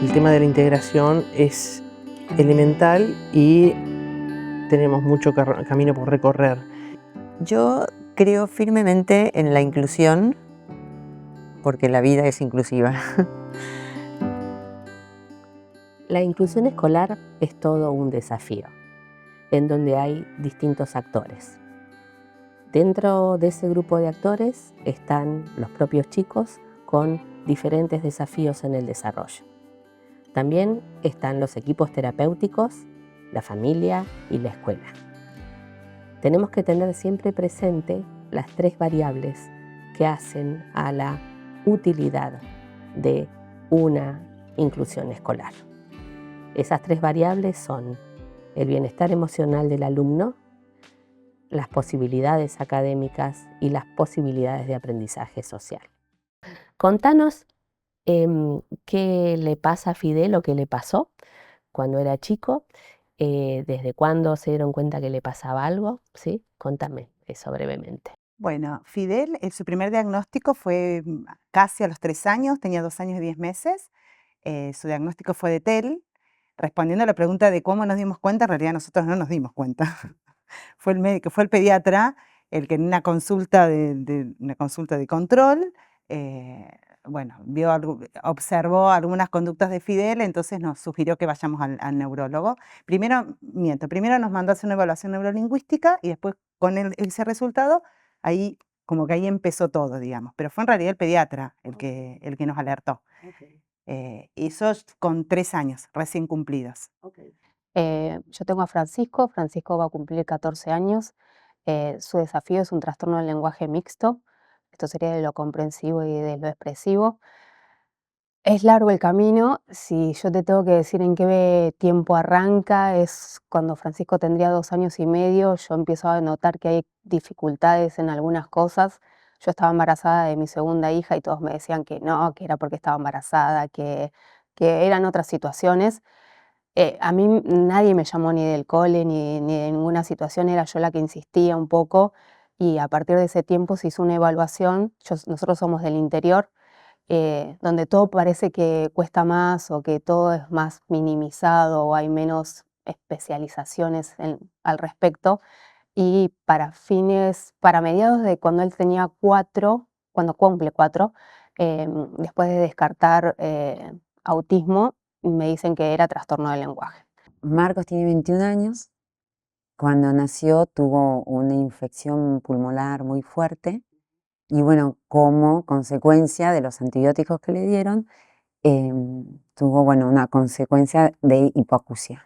El tema de la integración es elemental y tenemos mucho camino por recorrer. Yo creo firmemente en la inclusión, porque la vida es inclusiva. La inclusión escolar es todo un desafío, en donde hay distintos actores. Dentro de ese grupo de actores están los propios chicos con diferentes desafíos en el desarrollo. También están los equipos terapéuticos, la familia y la escuela. Tenemos que tener siempre presente las tres variables que hacen a la utilidad de una inclusión escolar. Esas tres variables son el bienestar emocional del alumno, las posibilidades académicas y las posibilidades de aprendizaje social. Contanos qué le pasa a Fidel o qué le pasó cuando era chico, desde cuándo se dieron cuenta que le pasaba algo, ¿sí? Contame eso brevemente. Bueno, Fidel, su primer diagnóstico fue casi a los 3 años, tenía 2 años y 10 meses. Su diagnóstico fue de TEL. Respondiendo a la pregunta de cómo nos dimos cuenta, en realidad nosotros no nos dimos cuenta. Fue el médico, fue el pediatra el que en una consulta de control, bueno, observó algunas conductas de Fidel, entonces nos sugirió que vayamos al neurólogo. Primero nos mandó a hacer una evaluación neurolingüística y después con ese resultado, ahí como que ahí empezó todo, digamos. Pero fue en realidad el pediatra el que nos alertó. Okay. Eso con 3 años recién cumplidos. Okay. Yo tengo a Francisco va a cumplir 14 años. Su desafío es un trastorno del lenguaje mixto. Esto sería de lo comprensivo y de lo expresivo. Es largo el camino. Si yo te tengo que decir en qué tiempo arranca, es cuando Francisco tendría 2 años y medio. Yo empiezo a notar que hay dificultades en algunas cosas. Yo estaba embarazada de mi segunda hija y todos me decían que no, que era porque estaba embarazada, que eran otras situaciones. A mí nadie me llamó ni del cole ni de ninguna situación, era yo la que insistía un poco y a partir de ese tiempo se hizo una evaluación. Nosotros somos del interior, donde todo parece que cuesta más o que todo es más minimizado o hay menos especializaciones al respecto. Y para mediados de cuando él tenía 4, cuando cumple 4, después de descartar autismo, me dicen que era trastorno del lenguaje. Marcos tiene 21 años. Cuando nació tuvo una infección pulmonar muy fuerte y bueno, como consecuencia de los antibióticos que le dieron, tuvo bueno, una consecuencia de hipoacusia.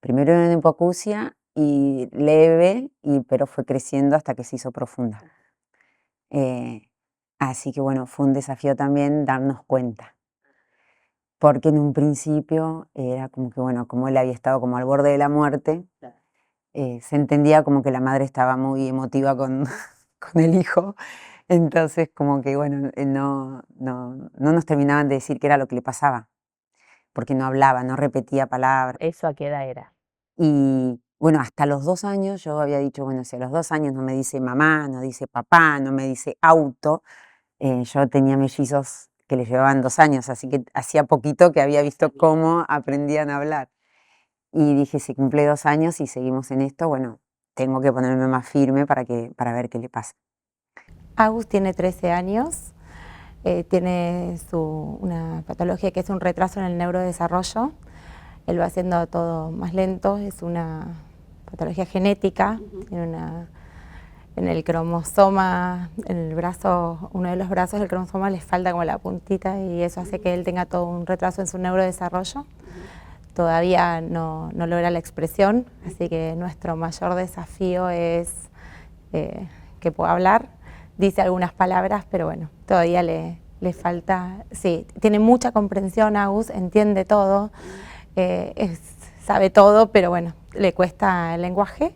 Primero era una hipoacusia y leve, pero fue creciendo hasta que se hizo profunda. Así que bueno, fue un desafío también darnos cuenta. Porque en un principio era como que, bueno, como él había estado como al borde de la muerte, se entendía como que la madre estaba muy emotiva con el hijo, entonces como que, bueno, no nos terminaban de decir qué era lo que le pasaba, porque no hablaba, no repetía palabras. ¿Eso a qué edad era? Y bueno, hasta los 2 años yo había dicho, bueno, si a los 2 años no me dice mamá, no dice papá, no me dice auto, yo tenía mellizos que le llevaban 2 años, así que hacía poquito que había visto cómo aprendían a hablar. Y dije, si cumple 2 años y seguimos en esto, bueno, tengo que ponerme más firme para ver qué le pasa. Agus tiene 13 años, tiene una patología que es un retraso en el neurodesarrollo. Él va haciendo todo más lento, es una patología genética, tiene en el cromosoma, en el brazo, uno de los brazos del cromosoma le falta como la puntita y eso hace que él tenga todo un retraso en su neurodesarrollo. Todavía no logra la expresión, así que nuestro mayor desafío es que pueda hablar. Dice algunas palabras, pero bueno, todavía le falta, sí, tiene mucha comprensión Agus, entiende todo, sabe todo, pero bueno, le cuesta el lenguaje.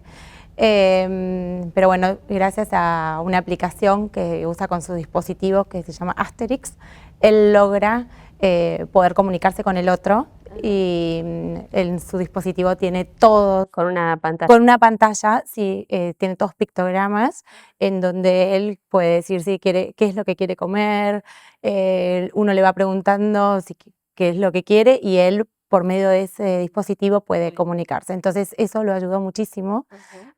Pero bueno, gracias a una aplicación que usa con su dispositivo que se llama Asterix, él logra poder comunicarse con el otro y en su dispositivo tiene todo. Con una pantalla. Con una pantalla, sí, tiene todos pictogramas en donde él puede decir si quiere, qué es lo que quiere comer, uno le va preguntando qué es lo que quiere y él por medio de ese dispositivo puede comunicarse. Entonces eso lo ayudó muchísimo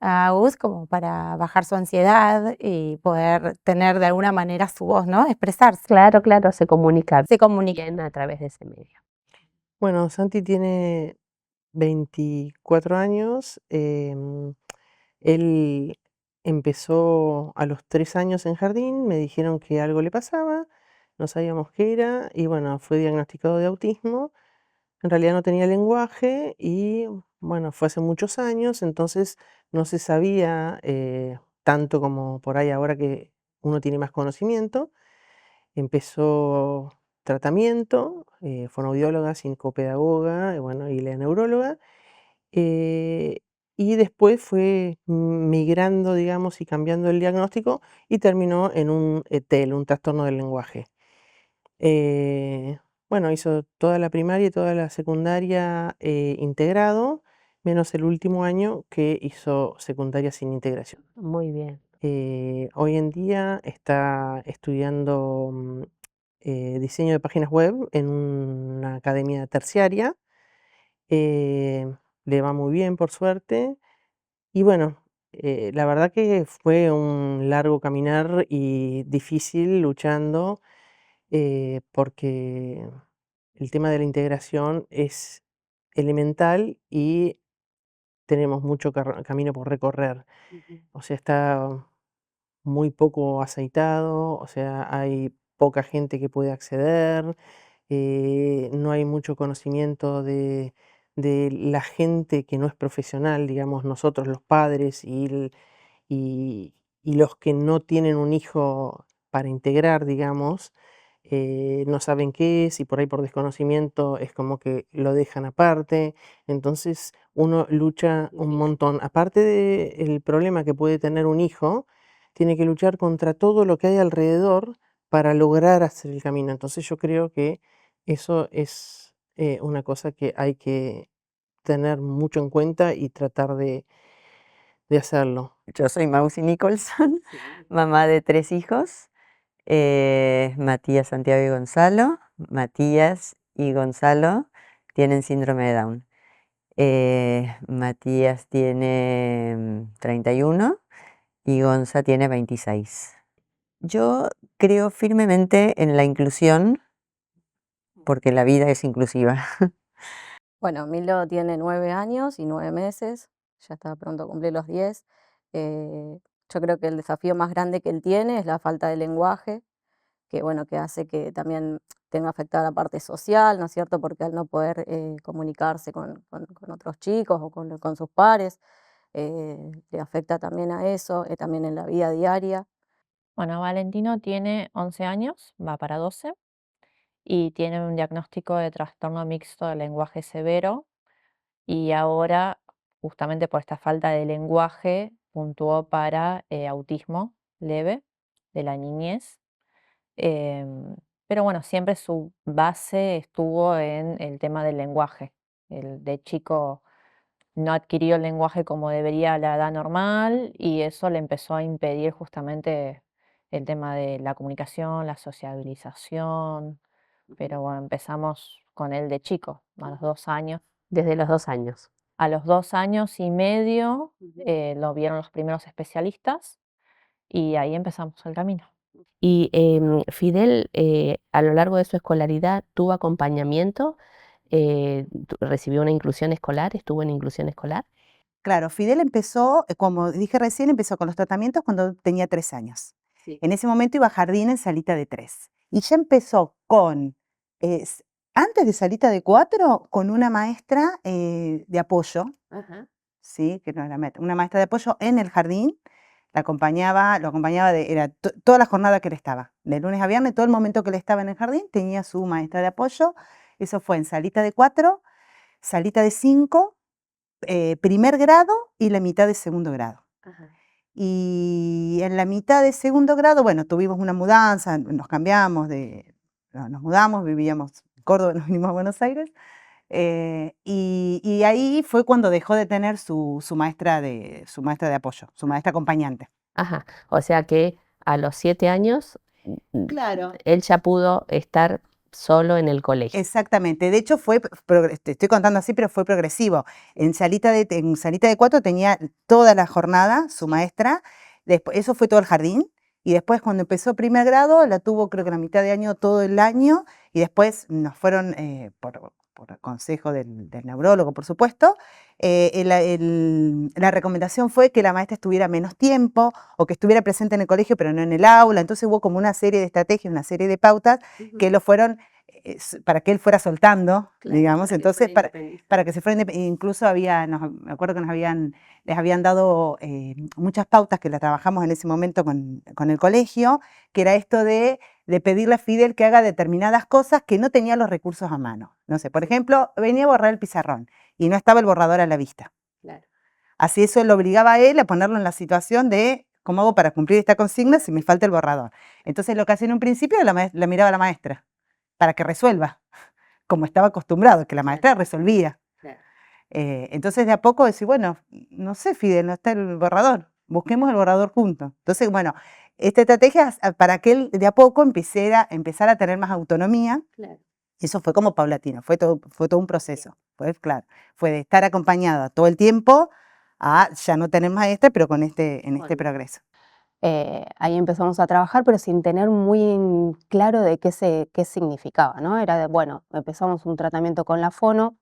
a Agus como para bajar su ansiedad y poder tener de alguna manera su voz, ¿no? Expresarse. Claro, claro, se comunica Se comunica. bien a través de ese medio. Bueno, Santi tiene 24 años. Él empezó a los 3 años en jardín, me dijeron que algo le pasaba, no sabíamos qué era y bueno, fue diagnosticado de autismo. En realidad no tenía lenguaje y bueno, fue hace muchos años, entonces no se sabía tanto como por ahí ahora que uno tiene más conocimiento. Empezó tratamiento, fonoaudióloga, psicopedagoga, bueno, y la neuróloga. eh, y después fue migrando, digamos, y cambiando el diagnóstico y terminó en un TEL, un trastorno del lenguaje. Bueno, hizo toda la primaria y toda la secundaria integrado, menos el último año que hizo secundaria sin integración. Muy bien. Hoy en día está estudiando diseño de páginas web en una academia terciaria. Le va muy bien, por suerte. Y bueno, la verdad que fue un largo caminar y difícil luchando porque el tema de la integración es elemental y tenemos mucho camino por recorrer. O sea, está muy poco aceitado, o sea, hay poca gente que puede acceder, no hay mucho conocimiento de la gente que no es profesional, digamos, nosotros los padres y, y los que no tienen un hijo para integrar, digamos, no saben qué es y por ahí por desconocimiento es como que lo dejan aparte. Entonces uno lucha un montón. Aparte del problema que puede tener un hijo, tiene que luchar contra todo lo que hay alrededor para lograr hacer el camino. Entonces yo creo que eso es una cosa que hay que tener mucho en cuenta y tratar de hacerlo. Yo soy Mausi Nicholson, mamá de 3 hijos, Matías, Santiago y Gonzalo. Matías y Gonzalo tienen síndrome de Down. Matías tiene 31 y Gonza tiene 26. Yo creo firmemente en la inclusión porque la vida es inclusiva. Bueno, Milo tiene 9 años y 9 meses, ya está pronto a cumplir los 10. Yo creo que el desafío más grande que él tiene es la falta de lenguaje, que bueno, que hace que también tenga afectada la parte social, ¿no es cierto? Porque al no poder comunicarse con otros chicos o con sus pares, le afecta también a eso, también en la vida diaria. Bueno, Valentino tiene 11 años, va para 12, y tiene un diagnóstico de trastorno mixto de lenguaje severo. Y ahora, justamente por esta falta de lenguaje, puntuó para autismo leve de la niñez. Pero bueno, siempre su base estuvo en el tema del lenguaje. El de chico no adquirió el lenguaje como debería a la edad normal y eso le empezó a impedir justamente el tema de la comunicación, la sociabilización. Pero bueno, empezamos con él de chico, a los 2 años. Desde los 2 años. A los 2 años y medio lo vieron los primeros especialistas y ahí empezamos el camino. Y Fidel, a lo largo de su escolaridad, ¿tuvo acompañamiento? ¿Recibió una inclusión escolar? ¿Estuvo en inclusión escolar? Claro, Fidel empezó, como dije recién, empezó con los tratamientos cuando tenía 3 años. Sí. En ese momento iba a jardín en salita de 3. Y ya empezó con, antes de salita de 4, con una maestra de apoyo, ¿sí? Que no era una maestra de apoyo en el jardín. Lo acompañaba era toda la jornada que él estaba. De lunes a viernes, todo el momento que él estaba en el jardín, tenía su maestra de apoyo. Eso fue en salita de 4, salita de 5, primer grado y la mitad de segundo grado. Y en la mitad de segundo grado, bueno, tuvimos una mudanza, nos cambiamos nos mudamos, vivíamos Córdoba nos vinimos a Buenos Aires. Y ahí fue cuando dejó de tener su maestra de apoyo, su maestra acompañante. Ajá, o sea que a los 7 años Claro. él ya pudo estar solo en el colegio. Exactamente, de hecho te estoy contando así, pero fue progresivo. En salita de 4 tenía toda la jornada su maestra, después, eso fue todo el jardín, y después cuando empezó primer grado la tuvo creo que la mitad de año todo el año, y después nos fueron, por consejo del neurólogo por supuesto, la recomendación fue que la maestra estuviera menos tiempo, o que estuviera presente en el colegio pero no en el aula, entonces hubo como una serie de estrategias, una serie de pautas que lo fueron para que él fuera soltando, Claro, digamos, para que entonces fuera para que se fuera incluso me acuerdo que les habían dado muchas pautas que las trabajamos en ese momento con el colegio, que era esto de pedirle a Fidel que haga determinadas cosas que no tenía los recursos a mano. No sé, por ejemplo, venía a borrar el pizarrón y no estaba el borrador a la vista. Claro. Así eso lo obligaba a él a ponerlo en la situación de ¿cómo hago para cumplir esta consigna si me falta el borrador? Entonces lo que hacía en un principio la miraba a la maestra para que resuelva, como estaba acostumbrado, que la maestra resolvía. Claro. Entonces de a poco decir, bueno, no sé, Fidel, no está el borrador, busquemos el borrador juntos. Entonces, bueno, esta estrategia es para que él de a poco empezara a tener más autonomía. Claro. Eso fue como paulatino, fue todo un proceso. Claro, fue de estar acompañada todo el tiempo a ya no tener maestra, pero en este progreso. Ahí empezamos a trabajar, pero sin tener muy en claro de qué significaba, ¿no? Era de, bueno, empezamos un tratamiento con la fono,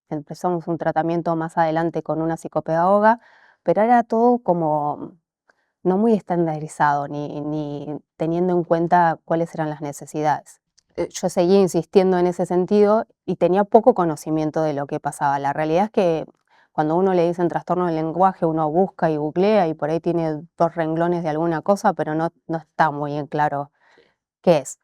empezamos un tratamiento más adelante con una psicopedagoga, pero era todo como no muy estandarizado, ni teniendo en cuenta cuáles eran las necesidades. Yo seguía insistiendo en ese sentido y tenía poco conocimiento de lo que pasaba. La realidad es que cuando uno le dicen trastorno del lenguaje, uno busca y googlea y por ahí tiene 2 renglones de alguna cosa, pero no está muy en claro qué es.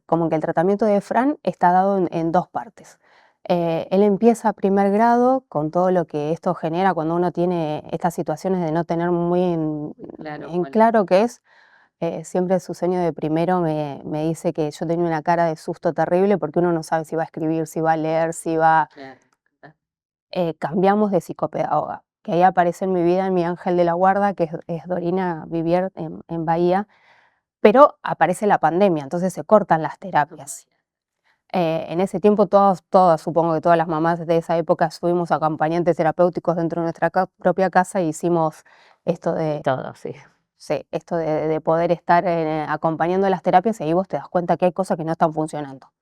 Como que el tratamiento de Fran está dado en 2 partes. Él empieza a primer grado con todo lo que esto genera cuando uno tiene estas situaciones de no tener muy en claro qué es. Siempre su sueño de primero me dice que yo tenía una cara de susto terrible porque uno no sabe si va a escribir, si va a leer, si va... cambiamos de psicopedagoga, que ahí aparece en mi vida mi ángel de la guarda, que es Dorina Vivier en Bahía, pero aparece la pandemia, entonces se cortan las terapias. En ese tiempo todas, supongo que todas las mamás de esa época fuimos acompañantes terapéuticos dentro de nuestra propia casa e hicimos esto de... Todo, sí. Sí, esto de poder estar acompañando las terapias y ahí vos te das cuenta que hay cosas que no están funcionando.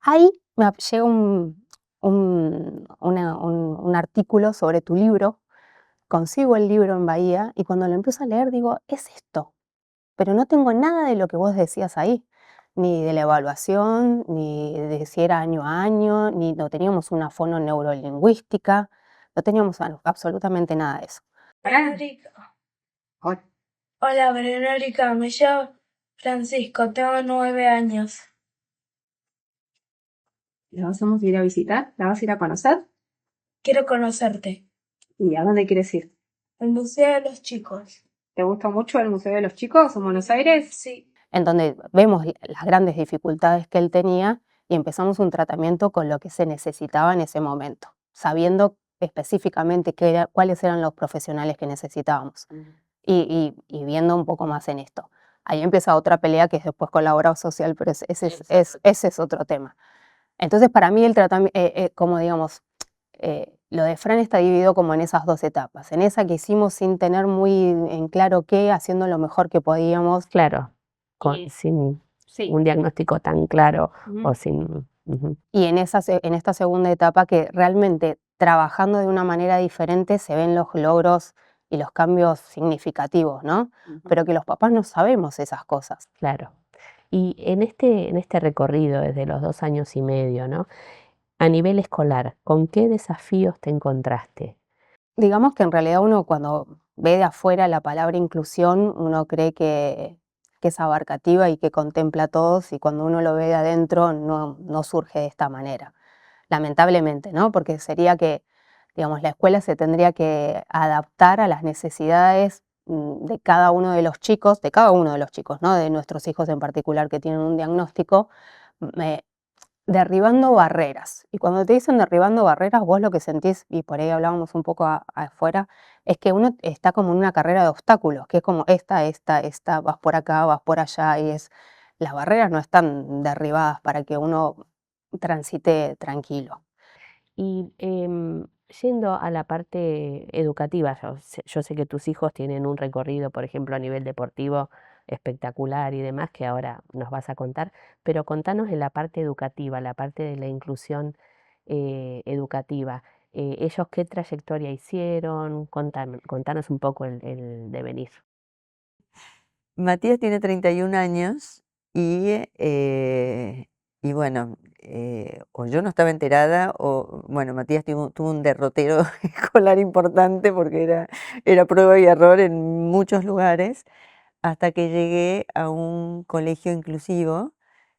Ahí me llega un artículo sobre tu libro, consigo el libro en Bahía y cuando lo empiezo a leer digo, es esto, pero no tengo nada de lo que vos decías ahí, ni de la evaluación, ni de si era año a año, ni no teníamos una fononeurolinguística, no teníamos absolutamente nada de eso. Verónica. Hola, Verónica, me llamo Francisco, tengo 9 años. ¿La vamos a ir a visitar? ¿La vas a ir a conocer? Quiero conocerte. ¿Y a dónde quieres ir? El Museo de los Chicos. ¿Te gusta mucho el Museo de los Chicos en Buenos Aires? Sí. En donde vemos las grandes dificultades que él tenía y empezamos un tratamiento con lo que se necesitaba en ese momento, sabiendo específicamente cuáles eran los profesionales que necesitábamos y viendo un poco más en esto. Ahí empieza otra pelea que es después con la obra social, pero ese es otro tema. Entonces, para mí el tratamiento, como digamos, lo de Fran está dividido como en esas 2 etapas. En esa que hicimos sin tener muy en claro qué, haciendo lo mejor que podíamos. Claro, sin un diagnóstico tan claro o sin... Y en esta segunda etapa que realmente trabajando de una manera diferente se ven los logros y los cambios significativos, ¿no? Pero que los papás no sabemos esas cosas. Claro. Y en este recorrido desde los 2 años y medio, ¿no? A nivel escolar, ¿con qué desafíos te encontraste? Digamos que en realidad uno cuando ve de afuera la palabra inclusión, uno cree que es abarcativa y que contempla a todos, y cuando uno lo ve de adentro no surge de esta manera. Lamentablemente, ¿no? Porque sería que, digamos, la escuela se tendría que adaptar a las necesidades de cada uno de los chicos, ¿no? De nuestros hijos en particular que tienen un diagnóstico, derribando barreras. Y cuando te dicen derribando barreras, vos lo que sentís, y por ahí hablábamos un poco afuera, es que uno está como en una carrera de obstáculos, que es como esta, vas por acá, vas por allá, y las barreras no están derribadas para que uno transite tranquilo. Y yendo a la parte educativa, yo sé que tus hijos tienen un recorrido, por ejemplo, a nivel deportivo espectacular y demás, que ahora nos vas a contar, pero contanos en la parte educativa, la parte de la inclusión educativa. ¿Ellos qué trayectoria hicieron? Contanos un poco el devenir. Matías tiene 31 años y bueno, o yo no estaba enterada o, bueno, Matías tuvo un derrotero escolar importante porque era prueba y error en muchos lugares, hasta que llegué a un colegio inclusivo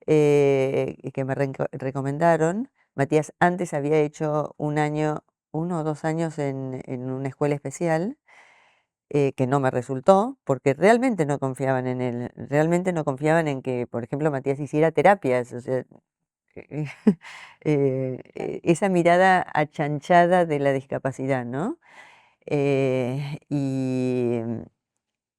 que me recomendaron. Matías antes había hecho 1 o 2 años en una escuela especial que no me resultó, porque realmente no confiaban en él, realmente no confiaban en que, por ejemplo, Matías hiciera terapias, o sea, esa mirada achanchada de la discapacidad, ¿no? Eh, y,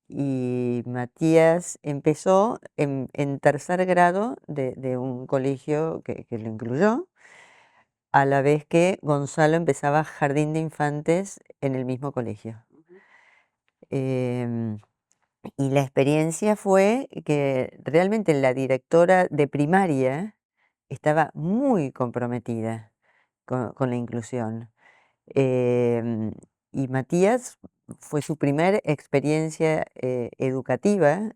y Matías empezó en tercer grado de un colegio que lo incluyó, a la vez que Gonzalo empezaba jardín de infantes en el mismo colegio. Em, Y la experiencia fue que realmente la directora de primaria estaba muy comprometida con la inclusión. Em, y Matías fue su primera experiencia educativa,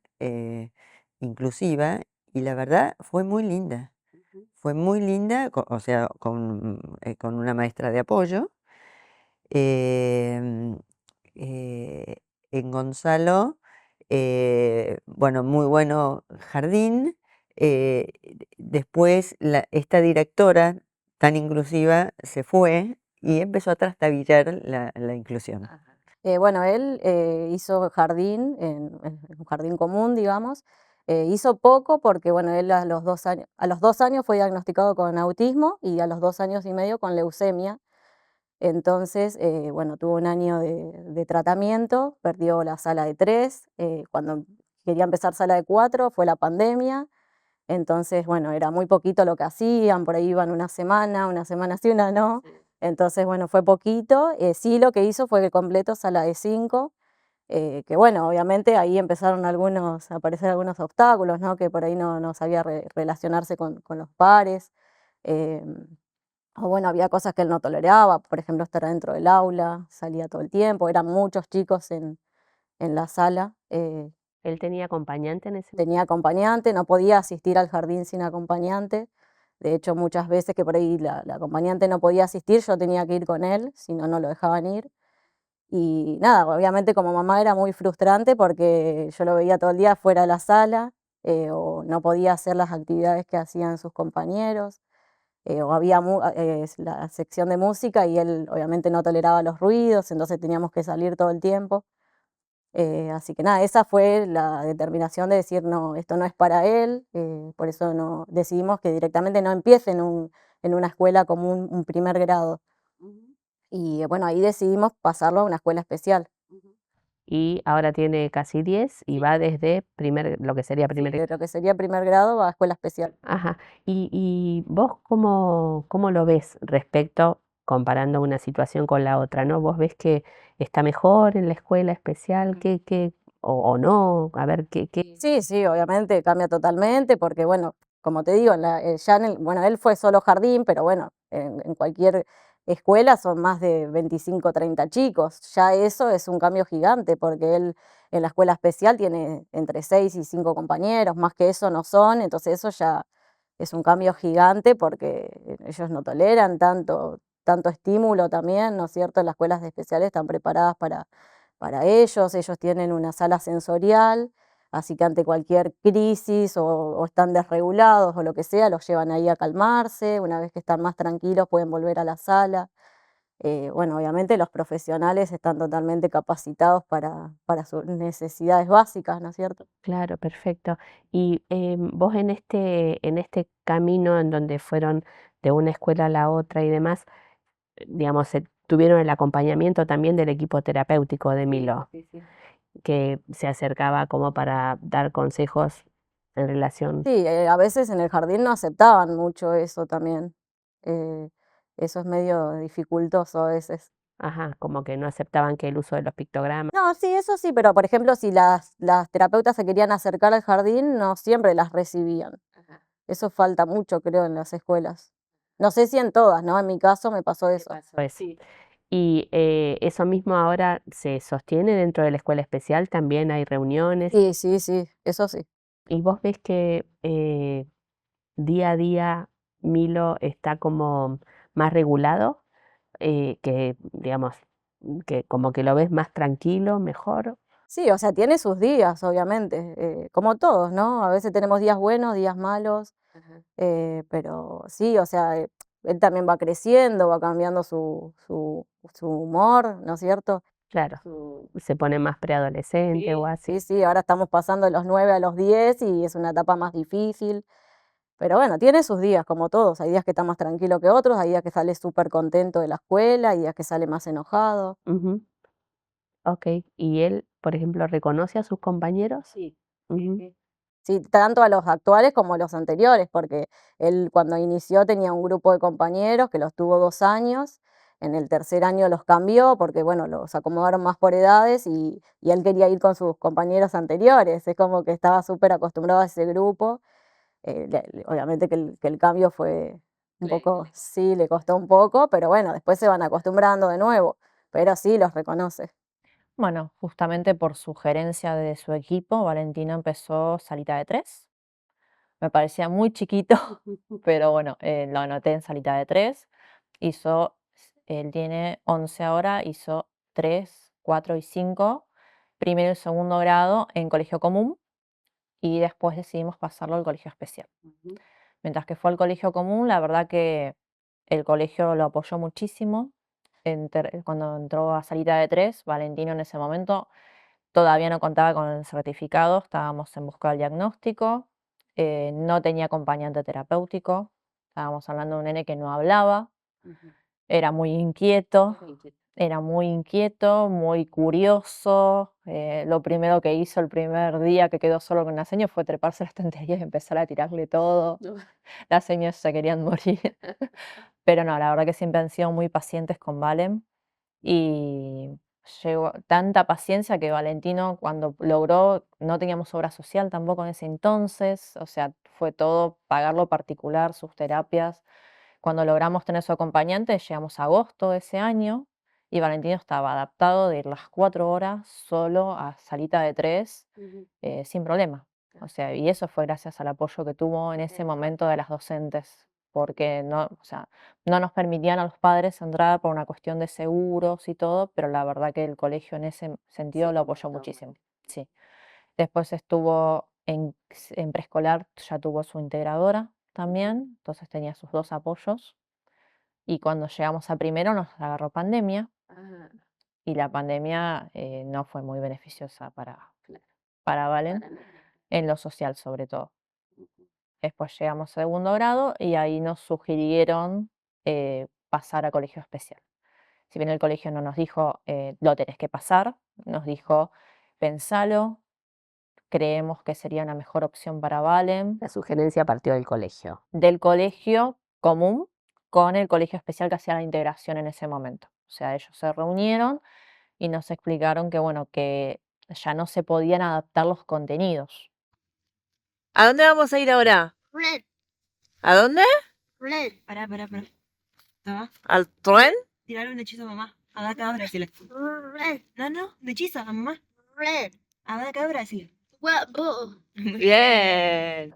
inclusiva, y la verdad fue muy linda. Fue muy linda, o sea, con una maestra de apoyo. Em, eh, en Gonzalo, bueno, muy bueno jardín. Después esta directora tan inclusiva se fue y empezó a trastabillar la inclusión. Bueno, él hizo jardín, en un jardín común, digamos. Hizo poco porque, bueno, él a los 2 años fue diagnosticado con autismo y a los 2 años y medio con leucemia. Entonces, bueno, tuvo un año de tratamiento, perdió la sala de 3, cuando quería empezar sala de 4 fue la pandemia, entonces, bueno, era muy poquito lo que hacían, por ahí iban una semana sí, una no, entonces, bueno, fue poquito, sí lo que hizo fue que completó sala de 5, que bueno, obviamente ahí empezaron a aparecer algunos obstáculos, ¿no? Que por ahí no sabía relacionarse con los pares, em, o bueno, había cosas que él no toleraba, por ejemplo, estar dentro del aula, salía todo el tiempo, eran muchos chicos en la sala, ¿Él tenía acompañante en ese tenía acompañante, no podía asistir al jardín sin acompañante. De hecho, muchas veces que por ahí la acompañante no podía asistir, yo tenía que ir con él, si no, no lo dejaban ir. Y nada, obviamente como mamá era muy frustrante porque yo lo veía todo el día fuera de la sala, o no podía hacer las actividades que hacían sus compañeros. O había la sección de música y él obviamente no toleraba los ruidos, entonces teníamos que salir todo el tiempo. Así que nada, esa fue la determinación de decir, no, esto no es para él, por eso decidimos que directamente no empiece en una escuela como un primer grado. Y bueno, ahí decidimos pasarlo a una escuela especial. Y ahora tiene casi 10 y va desde lo que sería Sí, primer. de lo que sería primer grado a escuela especial. Ajá. ¿Y vos cómo lo ves respecto, comparando una situación con la otra, ¿no? ¿Vos ves que está mejor en la escuela especial o no? A ver, ¿qué? Sí, sí, obviamente cambia totalmente porque, bueno, como te digo, bueno, él fue solo jardín, pero bueno, en cualquier escuela son más de 25, 30 chicos. Ya eso es un cambio gigante porque él en la escuela especial tiene entre 6 y 5 compañeros, más que eso no son, entonces eso ya es un cambio gigante porque ellos no toleran tanto estímulo también, ¿no es cierto? Las escuelas especiales están preparadas para ellos tienen una sala sensorial, así que ante cualquier crisis o están desregulados o lo que sea, los llevan ahí a calmarse, una vez que están más tranquilos pueden volver a la sala. Bueno, obviamente los profesionales están totalmente capacitados para sus necesidades básicas, ¿no es cierto? Claro, perfecto. Y vos en este camino en donde fueron de una escuela a la otra y demás, digamos, tuvieron el acompañamiento también del equipo terapéutico de Milo, que se acercaba como para dar consejos en relación. Sí, a veces en el jardín no aceptaban mucho eso también. eh, Eso es medio dificultoso a veces. Ajá, como que no aceptaban que el uso de los pictogramas. No, sí, eso sí, pero por ejemplo, si las terapeutas se querían acercar al jardín, no siempre las recibían. Eso falta mucho, creo, en las escuelas. No sé si en todas, ¿no? En mi caso me pasó eso. Pues, y eso mismo ahora se sostiene dentro de la escuela especial, también hay reuniones. Sí, sí, sí, eso sí. Y vos ves que día a día Milo está como más regulado, que digamos, que como que lo ves más tranquilo, mejor. Sí, o sea, tiene sus días, obviamente, como todos, ¿no? A veces tenemos días buenos, días malos, pero sí, o sea, él también va creciendo, va cambiando su humor, ¿no es cierto? Claro, se pone más preadolescente o así. Sí, sí, ahora estamos pasando de los 9 a los 10 y es una etapa más difícil, pero bueno, tiene sus días, como todos, hay días que está más tranquilo que otros, hay días que sale súper contento de la escuela, hay días que sale más enojado. Ujú. Ok, ¿y él, por ejemplo, reconoce a sus compañeros? Sí. Ujú. Sí, tanto a los actuales como a los anteriores, porque él cuando inició tenía un grupo de compañeros que los tuvo 2 años, en el tercer año los cambió porque, bueno, los acomodaron más por edades y él quería ir con sus compañeros anteriores, es como que estaba súper acostumbrado a ese grupo, obviamente que el cambio fue un poco, sí, le costó un poco, pero bueno, después se van acostumbrando de nuevo, pero sí los reconoce. Bueno, justamente por sugerencia de su equipo, Valentino empezó salita de 3. Me parecía muy chiquito, pero bueno, lo anoté en salita de 3. Él tiene 11 ahora, hizo 3, 4 y 5, primero y segundo grado en colegio común y después decidimos pasarlo al colegio especial. Mientras que fue al colegio común, la verdad que el colegio lo apoyó muchísimo. Cuando entró a salita de 3, Valentino en ese momento todavía no contaba con el certificado, estábamos en busca del diagnóstico, no tenía acompañante terapéutico, estábamos hablando de un nene que no hablaba, era muy inquieto, muy curioso. Lo primero que hizo el primer día que quedó solo con la seño fue treparse a las estanterías y empezar a tirarle todo. Las señas se querían morir. Pero no, la verdad que siempre han sido muy pacientes con Valen y llegó tanta paciencia que Valentino cuando logró, no teníamos obra social tampoco en ese entonces, o sea, fue todo pagarlo particular, sus terapias. Cuando logramos tener su acompañante, llegamos a agosto de ese año y Valentino estaba adaptado de ir las 4 horas solo a salita de 3 sin problema. O sea, y eso fue gracias al apoyo que tuvo en ese momento de las docentes, porque no, o sea, no nos permitían a los padres entrar por una cuestión de seguros y todo, pero la verdad que el colegio en ese sentido lo apoyó muchísimo. Sí. Después estuvo en preescolar, ya tuvo su integradora también, entonces tenía sus 2 apoyos. Y cuando llegamos a primero nos agarró pandemia y la pandemia no fue muy beneficiosa para Valen, en lo social sobre todo. Después llegamos a segundo grado y ahí nos sugirieron pasar a colegio especial. Si bien el colegio no nos dijo lo tenés que pasar, nos dijo pensalo, creemos que sería una mejor opción para Valen. La sugerencia partió del colegio. Del colegio común con el colegio especial que hacía la integración en ese momento. O sea, ellos se reunieron y nos explicaron que, bueno, que ya no se podían adaptar los contenidos. ¿A dónde vamos a ir ahora? ¿A dónde? Pará. ¿Al tren? Tirarle un hechizo a mamá. A cabra, decirle. No, un hechizo a mamá. A cabra, decirle. Bien.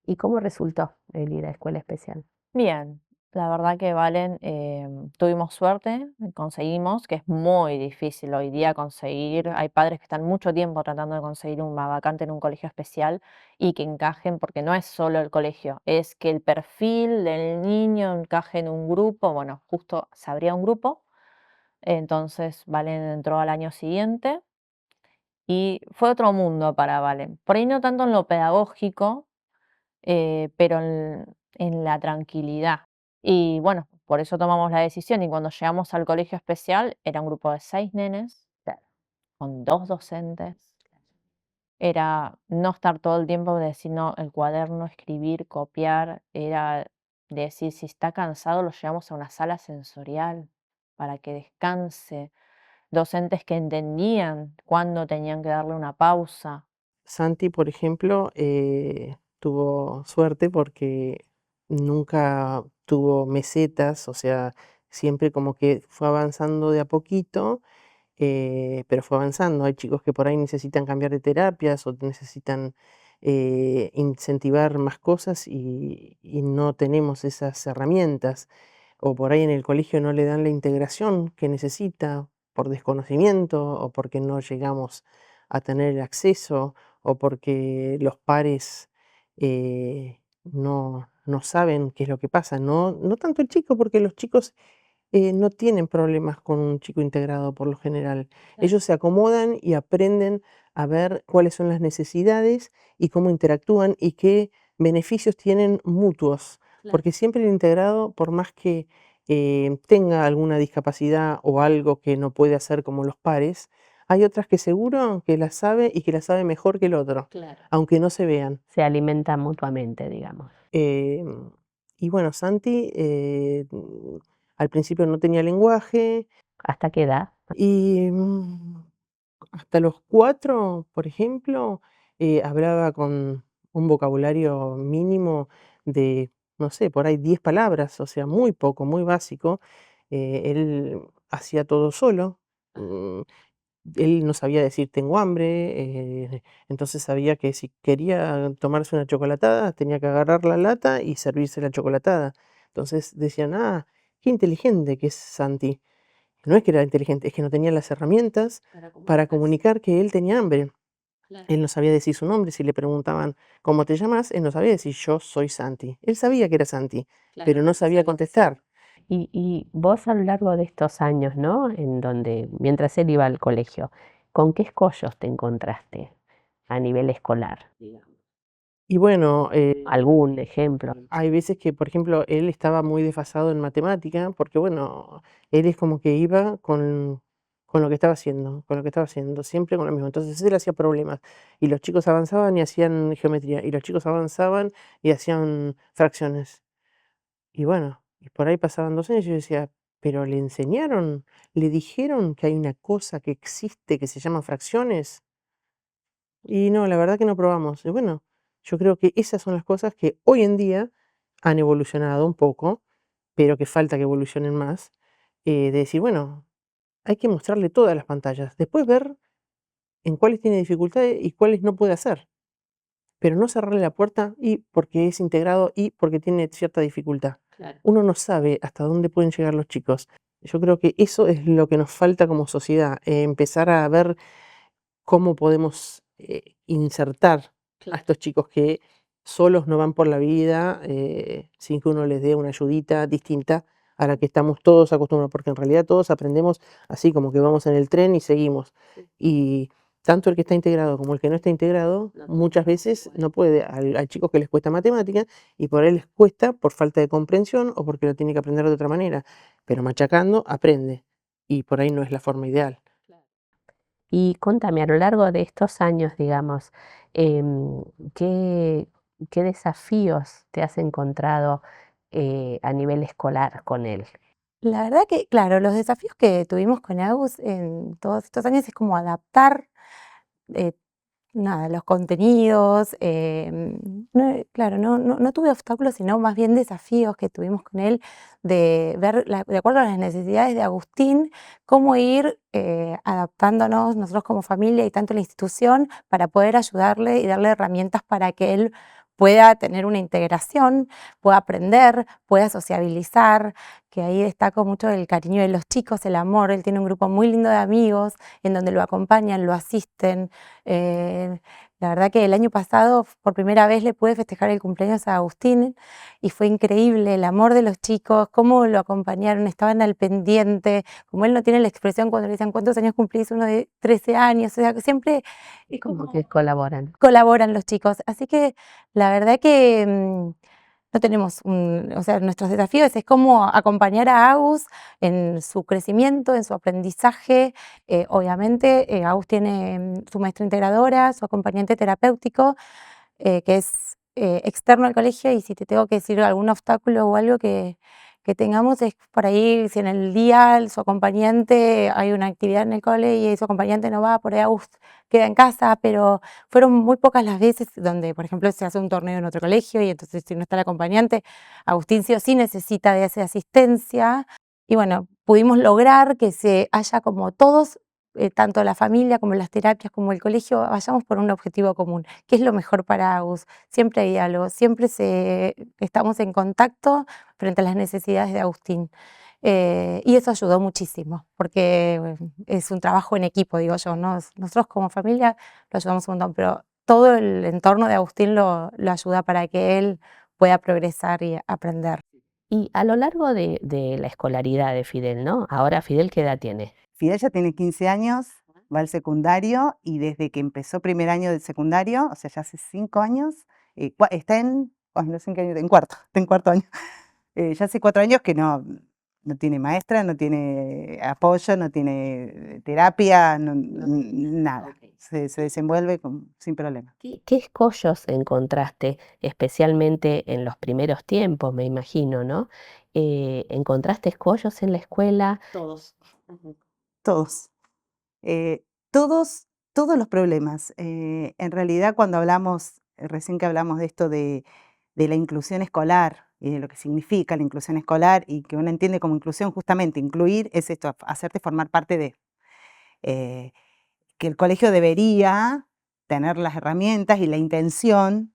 ¿Y cómo resultó el ir a escuela especial? Bien, la verdad que Valen, tuvimos suerte, conseguimos, que es muy difícil hoy día conseguir. Hay padres que están mucho tiempo tratando de conseguir una vacante en un colegio especial y que encajen, porque no es solo el colegio, es que el perfil del niño encaje en un grupo. Bueno, justo se abría un grupo Entonces Valen entró al año siguiente y fue otro mundo para Valen. Por ahí no tanto en lo pedagógico, pero en la tranquilidad. Y bueno, por eso tomamos la decisión y cuando llegamos al colegio especial era un grupo de 6 nenes, con 2 docentes. Era no estar todo el tiempo de decir, no, el cuaderno, escribir, copiar, era decir, si está cansado lo llevamos a una sala sensorial para que descanse. Docentes que entendían cuándo tenían que darle una pausa. Santi, por ejemplo, tuvo suerte porque nunca tuvo mesetas, o sea, siempre como que fue avanzando de a poquito, pero fue avanzando. Hay chicos que por ahí necesitan cambiar de terapias o necesitan incentivar más cosas y no tenemos esas herramientas. O por ahí en el colegio no le dan la integración que necesita por desconocimiento o porque no llegamos a tener el acceso o porque los pares no saben qué es lo que pasa. No tanto el chico, porque los chicos no tienen problemas con un chico integrado por lo general. Ellos se acomodan y aprenden a ver cuáles son las necesidades y cómo interactúan y qué beneficios tienen mutuos. Porque siempre el integrado, por más que tenga alguna discapacidad o algo que no puede hacer como los pares, hay otras que seguro que la sabe y que la sabe mejor que el otro, aunque no se vean. Se alimentan mutuamente, digamos. Y bueno, Santi al principio no tenía lenguaje ¿Hasta qué edad? y hasta los 4, por ejemplo, hablaba con un vocabulario mínimo de, no sé, por ahí 10 palabras, o sea, muy poco, muy básico. Él hacía todo solo. Él no sabía decir tengo hambre, entonces sabía que si quería tomarse una chocolatada tenía que agarrar la lata y servirse la chocolatada. Entonces decían, ah, qué inteligente que es Santi. No es que era inteligente, es que no tenía las herramientas para comunicar que él tenía hambre. Él no sabía decir su nombre. Si le preguntaban, ¿cómo te llamas? Él no sabía decir, yo soy Santi. Él sabía que era Santi, pero no sabía contestar. Y vos a lo largo de estos años, ¿no? En donde, mientras él iba al colegio, ¿con qué escollos te encontraste a nivel escolar, digamos? Y bueno, ¿Algún ejemplo? hay veces que, por ejemplo, él estaba muy desfasado en matemática, porque bueno, él es como que iba con lo que estaba haciendo, con lo que estaba haciendo, siempre con lo mismo. Entonces él hacía problemas. Y los chicos avanzaban y hacían geometría. Y los chicos avanzaban y hacían fracciones. Y bueno, y por ahí pasaban 2 años y yo decía, pero le enseñaron, le dijeron que hay una cosa que existe que se llama fracciones. Y no, la verdad que no probamos. Y bueno, yo creo que esas son las cosas que hoy en día han evolucionado un poco, pero que falta que evolucionen más. De decir, bueno, hay que mostrarle todas las pantallas, después ver en cuáles tiene dificultades y cuáles no puede hacer, pero no cerrarle la puerta y porque es integrado y porque tiene cierta dificultad. Claro. Uno no sabe hasta dónde pueden llegar los chicos. Yo creo que eso es lo que nos falta como sociedad, empezar a ver cómo podemos insertar a estos chicos que solos no van por la vida sin que uno les dé una ayudita distinta a la que estamos todos acostumbrados, porque en realidad todos aprendemos así como que vamos en el tren y seguimos. Y tanto el que está integrado como el que no está integrado, muchas veces no puede. Hay chicos que les cuesta matemática y por ahí les cuesta por falta de comprensión o porque lo tiene que aprender de otra manera, pero machacando aprende y por ahí no es la forma ideal. Y contame, a lo largo de estos años, digamos, em, ¿qué, qué desafíos te has encontrado a nivel escolar con él? La verdad que, claro, los desafíos que tuvimos con Agus en todos estos años es como adaptar eh, nada, los contenidos. Claro, no tuve obstáculos, sino más bien desafíos que tuvimos con él de ver, de acuerdo a las necesidades de Agustín, cómo ir adaptándonos nosotros como familia y tanto la institución para poder ayudarle y darle herramientas para que él pueda tener una integración, pueda aprender, pueda sociabilizar, que ahí destaco mucho el cariño de los chicos, el amor. Él tiene un grupo muy lindo de amigos en donde lo acompañan, lo asisten, La verdad que el año pasado por primera vez le pude festejar el cumpleaños a Agustín y fue increíble el amor de los chicos, cómo lo acompañaron, estaban al pendiente, como él no tiene la expresión cuando le dicen ¿cuántos años cumplís? Uno de 13 años, o sea, que siempre es Como que colaboran. colaboran los chicos. Así que la verdad que no tenemos o sea, nuestros desafíos es cómo acompañar a Agus en su crecimiento, en su aprendizaje. Obviamente, Agus tiene su maestra integradora, su acompañante terapéutico, que es externo al colegio, y si te tengo que decir algún obstáculo o algo que tengamos es por ahí, si en el día su acompañante, hay una actividad en el cole y su acompañante no va, por ahí Agus queda en casa, pero fueron muy pocas las veces donde, por ejemplo, se hace un torneo en otro colegio y entonces si no está el acompañante, Agustín sí o sí necesita de esa asistencia. Y bueno, pudimos lograr que se haya como todos, tanto la familia como las terapias como el colegio, vayamos por un objetivo común, que es lo mejor para Agus. Siempre hay diálogo, siempre estamos en contacto frente a las necesidades de Agustín. Y eso ayudó muchísimo, porque es un trabajo en equipo, digo yo, ¿no? Nosotros como familia lo ayudamos un montón, pero todo el entorno de Agustín lo ayuda para que él pueda progresar y aprender. Y a lo largo de la escolaridad de Fidel, ¿no? Ahora Fidel, ¿qué edad tiene? Fidel ya tiene 15 años, va al secundario y desde que empezó primer año del secundario, o sea, ya hace 5 años, está no sé en qué año, está en cuarto año. Ya hace 4 años que no tiene maestra, no tiene apoyo, no tiene terapia, nada. Se desenvuelve sin problema. ¿Qué escollos encontraste, especialmente en los primeros tiempos, me imagino, ¿no? ¿Encontraste escollos en la escuela? Todos. Todos. Todos los problemas. En realidad, cuando hablamos, recién que hablamos de esto de la inclusión escolar y de lo que significa la inclusión escolar y que uno entiende como inclusión, justamente incluir es esto, hacerte formar parte de. Que el colegio debería tener las herramientas y la intención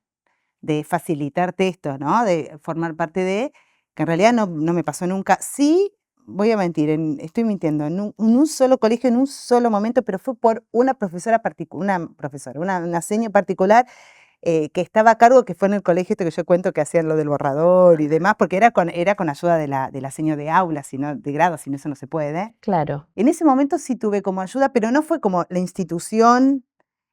de facilitarte esto, ¿no? De formar parte de, que en realidad no me pasó nunca. Sí, voy a mentir, estoy mintiendo, en un solo colegio, en un solo momento, pero fue por una profesora una seño particular que estaba a cargo, que fue en el colegio que yo cuento que hacían lo del borrador y demás, porque era con ayuda de la seño de aula, sino de grado, si no, eso no se puede. Claro. En ese momento sí tuve como ayuda, pero no fue como la institución,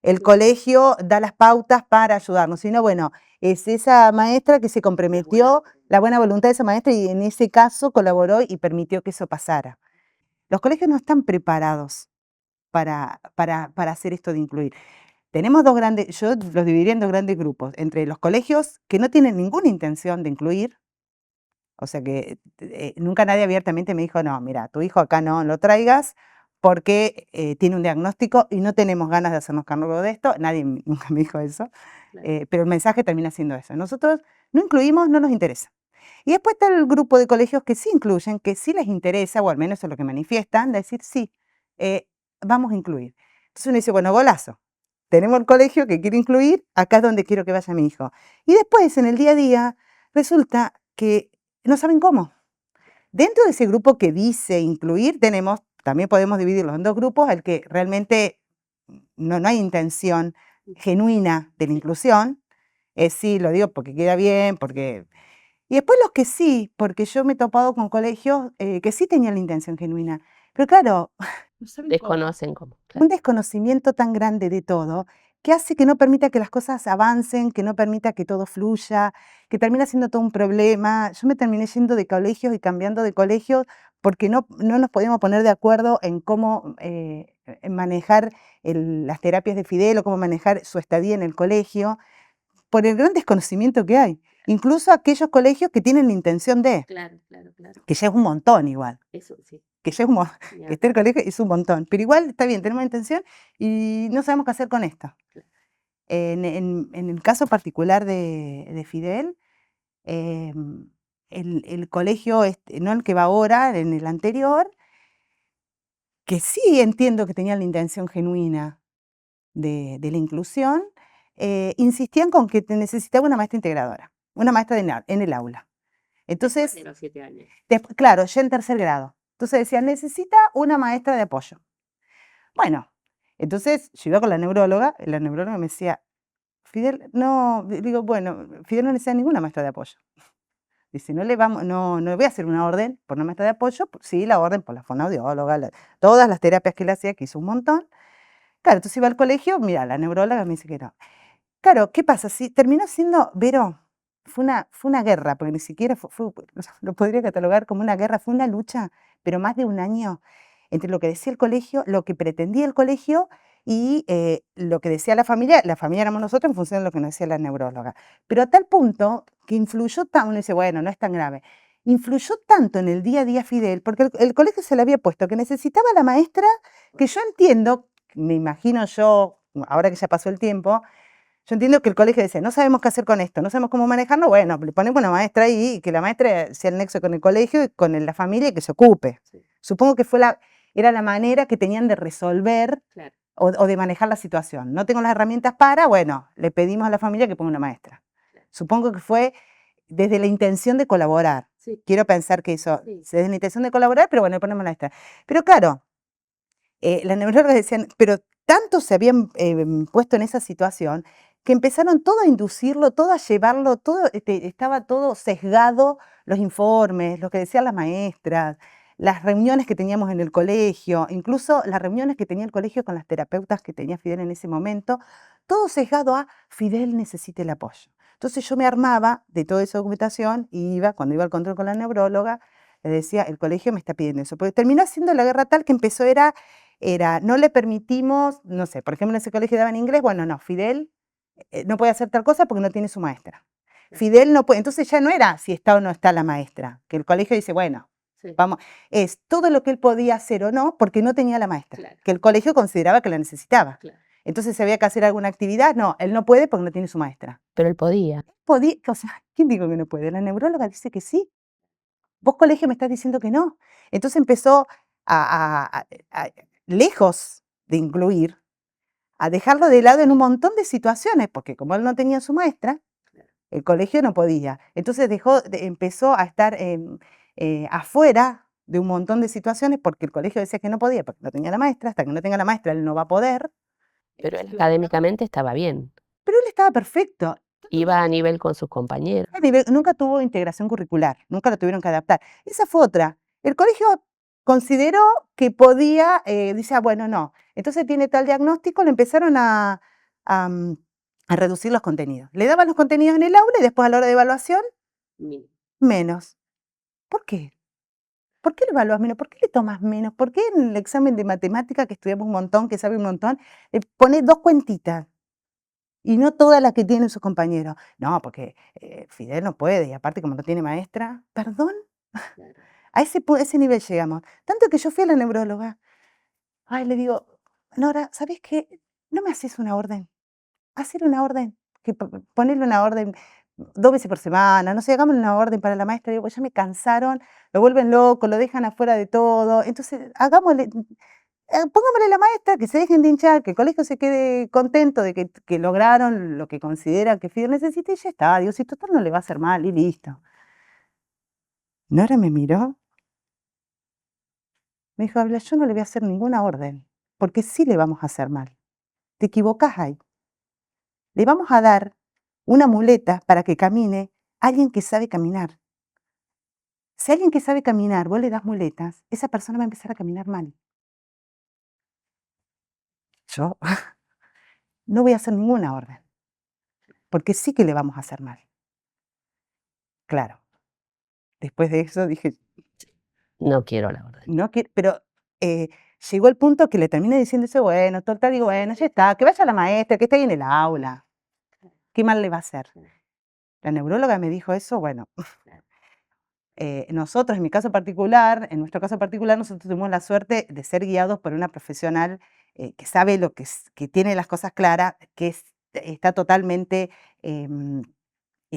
el colegio da las pautas para ayudarnos, sino bueno, es esa maestra que se comprometió, la buena voluntad de esa maestra, y en ese caso colaboró y permitió que eso pasara. Los colegios no están preparados para hacer esto de incluir. Tenemos yo los dividiría en 2 grandes grupos, entre los colegios que no tienen ninguna intención de incluir, o sea que nunca nadie abiertamente me dijo, no, mira, tu hijo acá no lo traigas porque tiene un diagnóstico y no tenemos ganas de hacernos cargo de esto. Nadie nunca me dijo eso, pero el mensaje termina siendo eso. Nosotros no incluimos, no nos interesa. Y después está el grupo de colegios que sí incluyen, que sí les interesa, o al menos eso es lo que manifiestan, de decir, sí, vamos a incluir. Entonces uno dice, bueno, golazo. Tenemos el colegio que quiere incluir, acá es donde quiero que vaya mi hijo. Y después, en el día a día, resulta que no saben cómo. Dentro de ese grupo que dice incluir, también podemos dividirlos en 2 grupos, el que realmente no hay intención genuina de la inclusión, sí, lo digo porque queda bien, y después los que sí, porque yo me he topado con colegios que sí tenían la intención genuina, pero claro, Desconocen cómo. un desconocimiento tan grande de todo que hace que no permita que las cosas avancen, que no permita que todo fluya, que termina siendo todo un problema. Yo me terminé yendo de colegios y cambiando de colegios porque no nos podíamos poner de acuerdo en cómo manejar las terapias de Fidel o cómo manejar su estadía en el colegio, por el gran desconocimiento que hay. Incluso aquellos colegios que tienen la intención de, Claro. que ya es un montón igual. Eso sí. Que ya que esté el colegio es un montón, pero igual está bien, tenemos intención y no sabemos qué hacer con esto. En el caso particular de Fidel, el colegio, no el que va ahora, en el anterior, que sí entiendo que tenían la intención genuina de la inclusión, insistían con que necesitaba una maestra integradora, una maestra en el aula. Entonces, De los 7 años. claro, ya en 3er grado. Entonces decían, necesita una maestra de apoyo. Bueno, entonces yo iba con la neuróloga me decía, Fidel, no, digo, bueno, Fidel no necesita ninguna maestra de apoyo. Dice, no le voy a hacer una orden por una maestra de apoyo, sí, la orden por la fonoaudióloga, todas las terapias que le hacía, que hizo un montón. Claro, entonces iba al colegio, mira, la neuróloga me dice que no. Claro, ¿qué pasa? Si terminó siendo, Vero, fue una guerra, porque ni siquiera lo podría catalogar como una guerra, fue una lucha, pero más de un año, entre lo que decía el colegio, lo que pretendía el colegio y lo que decía la familia éramos nosotros en función de lo que nos decía la neuróloga. Pero a tal punto que influyó tanto, uno dice, bueno, no es tan grave, influyó tanto en el día a día Fidel, porque el colegio se le había puesto que necesitaba la maestra, que yo entiendo, me imagino yo, ahora que ya pasó el tiempo, yo entiendo que el colegio dice, no sabemos qué hacer con esto, no sabemos cómo manejarlo, bueno, le ponemos una maestra ahí y que la maestra sea el nexo con el colegio y con la familia y que se ocupe. Sí. Supongo que era la manera que tenían de resolver Claro. o de manejar la situación. No tengo las herramientas para, bueno, le pedimos a la familia que ponga una maestra. Supongo que fue desde la intención de colaborar. Sí. Quiero pensar que eso, Sí. desde la intención de colaborar, pero bueno, le ponemos maestra. Pero claro, las neurólogas decían, pero tanto se habían puesto en esa situación que empezaron todo a inducirlo, todo a llevarlo, todo estaba todo sesgado, los informes, lo que decían las maestras, las reuniones que teníamos en el colegio, incluso las reuniones que tenía el colegio con las terapeutas que tenía Fidel en ese momento, todo sesgado a Fidel necesita el apoyo. Entonces yo me armaba de toda esa documentación y cuando iba al control con la neuróloga, le decía, el colegio me está pidiendo eso, porque terminó haciendo la guerra tal que empezó era no le permitimos, no sé, por ejemplo en ese colegio daban inglés, bueno, no, Fidel no puede hacer tal cosa porque no tiene su maestra. Fidel no puede, entonces ya no era si está o no está la maestra, que el colegio dice, bueno, Sí. vamos, es todo lo que él podía hacer o no porque no tenía la maestra, Claro. que el colegio consideraba que la necesitaba. Claro. Entonces si había que hacer alguna actividad, no, él no puede porque no tiene su maestra. Pero él podía. Podía, o sea, ¿quién dijo que no puede? La neuróloga dice que sí. Vos colegio me estás diciendo que no. Entonces empezó lejos de incluir, a dejarlo de lado en un montón de situaciones, porque como él no tenía su maestra, el colegio no podía. Entonces empezó a estar afuera de un montón de situaciones porque el colegio decía que no podía, porque no tenía la maestra, hasta que no tenga la maestra él no va a poder. Pero él académicamente estaba bien. Pero él estaba perfecto. Iba a nivel con sus compañeros. Nunca tuvo integración curricular, nunca lo tuvieron que adaptar. Esa fue otra. El colegio consideró que podía, dice, bueno, no. Entonces tiene tal diagnóstico, le empezaron a reducir los contenidos. Le daban los contenidos en el aula y después a la hora de evaluación, menos. ¿Por qué? ¿Por qué lo evalúas menos? ¿Por qué le tomas menos? ¿Por qué en el examen de matemática, que estudiamos un montón, que sabe un montón, le pones 2 cuentitas? Y no todas las que tienen sus compañeros. No, porque Fidel no puede, y aparte como no tiene maestra, ¿perdón? A ese nivel llegamos. Tanto que yo fui a la neuróloga. Ay, le digo, Nora, ¿sabes qué? No me haces una orden. Hacer una orden. Ponerle una orden 2 veces por semana. No sé, hagamos una orden para la maestra. Digo, ya me cansaron, lo vuelven loco, lo dejan afuera de todo. Entonces, hagámosle. Pongámosle la maestra, que se dejen de hinchar, que el colegio se quede contento de que lograron lo que consideran que Fidel necesita y ya está. Digo, si total no le va a hacer mal y listo. Nora me miró, me dijo, habla, yo no le voy a hacer ninguna orden, porque sí le vamos a hacer mal. Te equivocás ahí. Le vamos a dar una muleta para que camine alguien que sabe caminar. Si alguien que sabe caminar, vos le das muletas, esa persona va a empezar a caminar mal. Yo no voy a hacer ninguna orden, porque sí que le vamos a hacer mal. Claro. Después de eso dije, No quiero la orden. no quiero, pero llegó el punto que le terminé diciendo eso, bueno, total, digo, bueno, ya está, que vaya la maestra, que esté ahí en el aula. ¿Qué mal le va a hacer? La neuróloga me dijo eso, bueno. Nosotros, en nuestro caso particular, nosotros tuvimos la suerte de ser guiados por una profesional que sabe que tiene las cosas claras, que está totalmente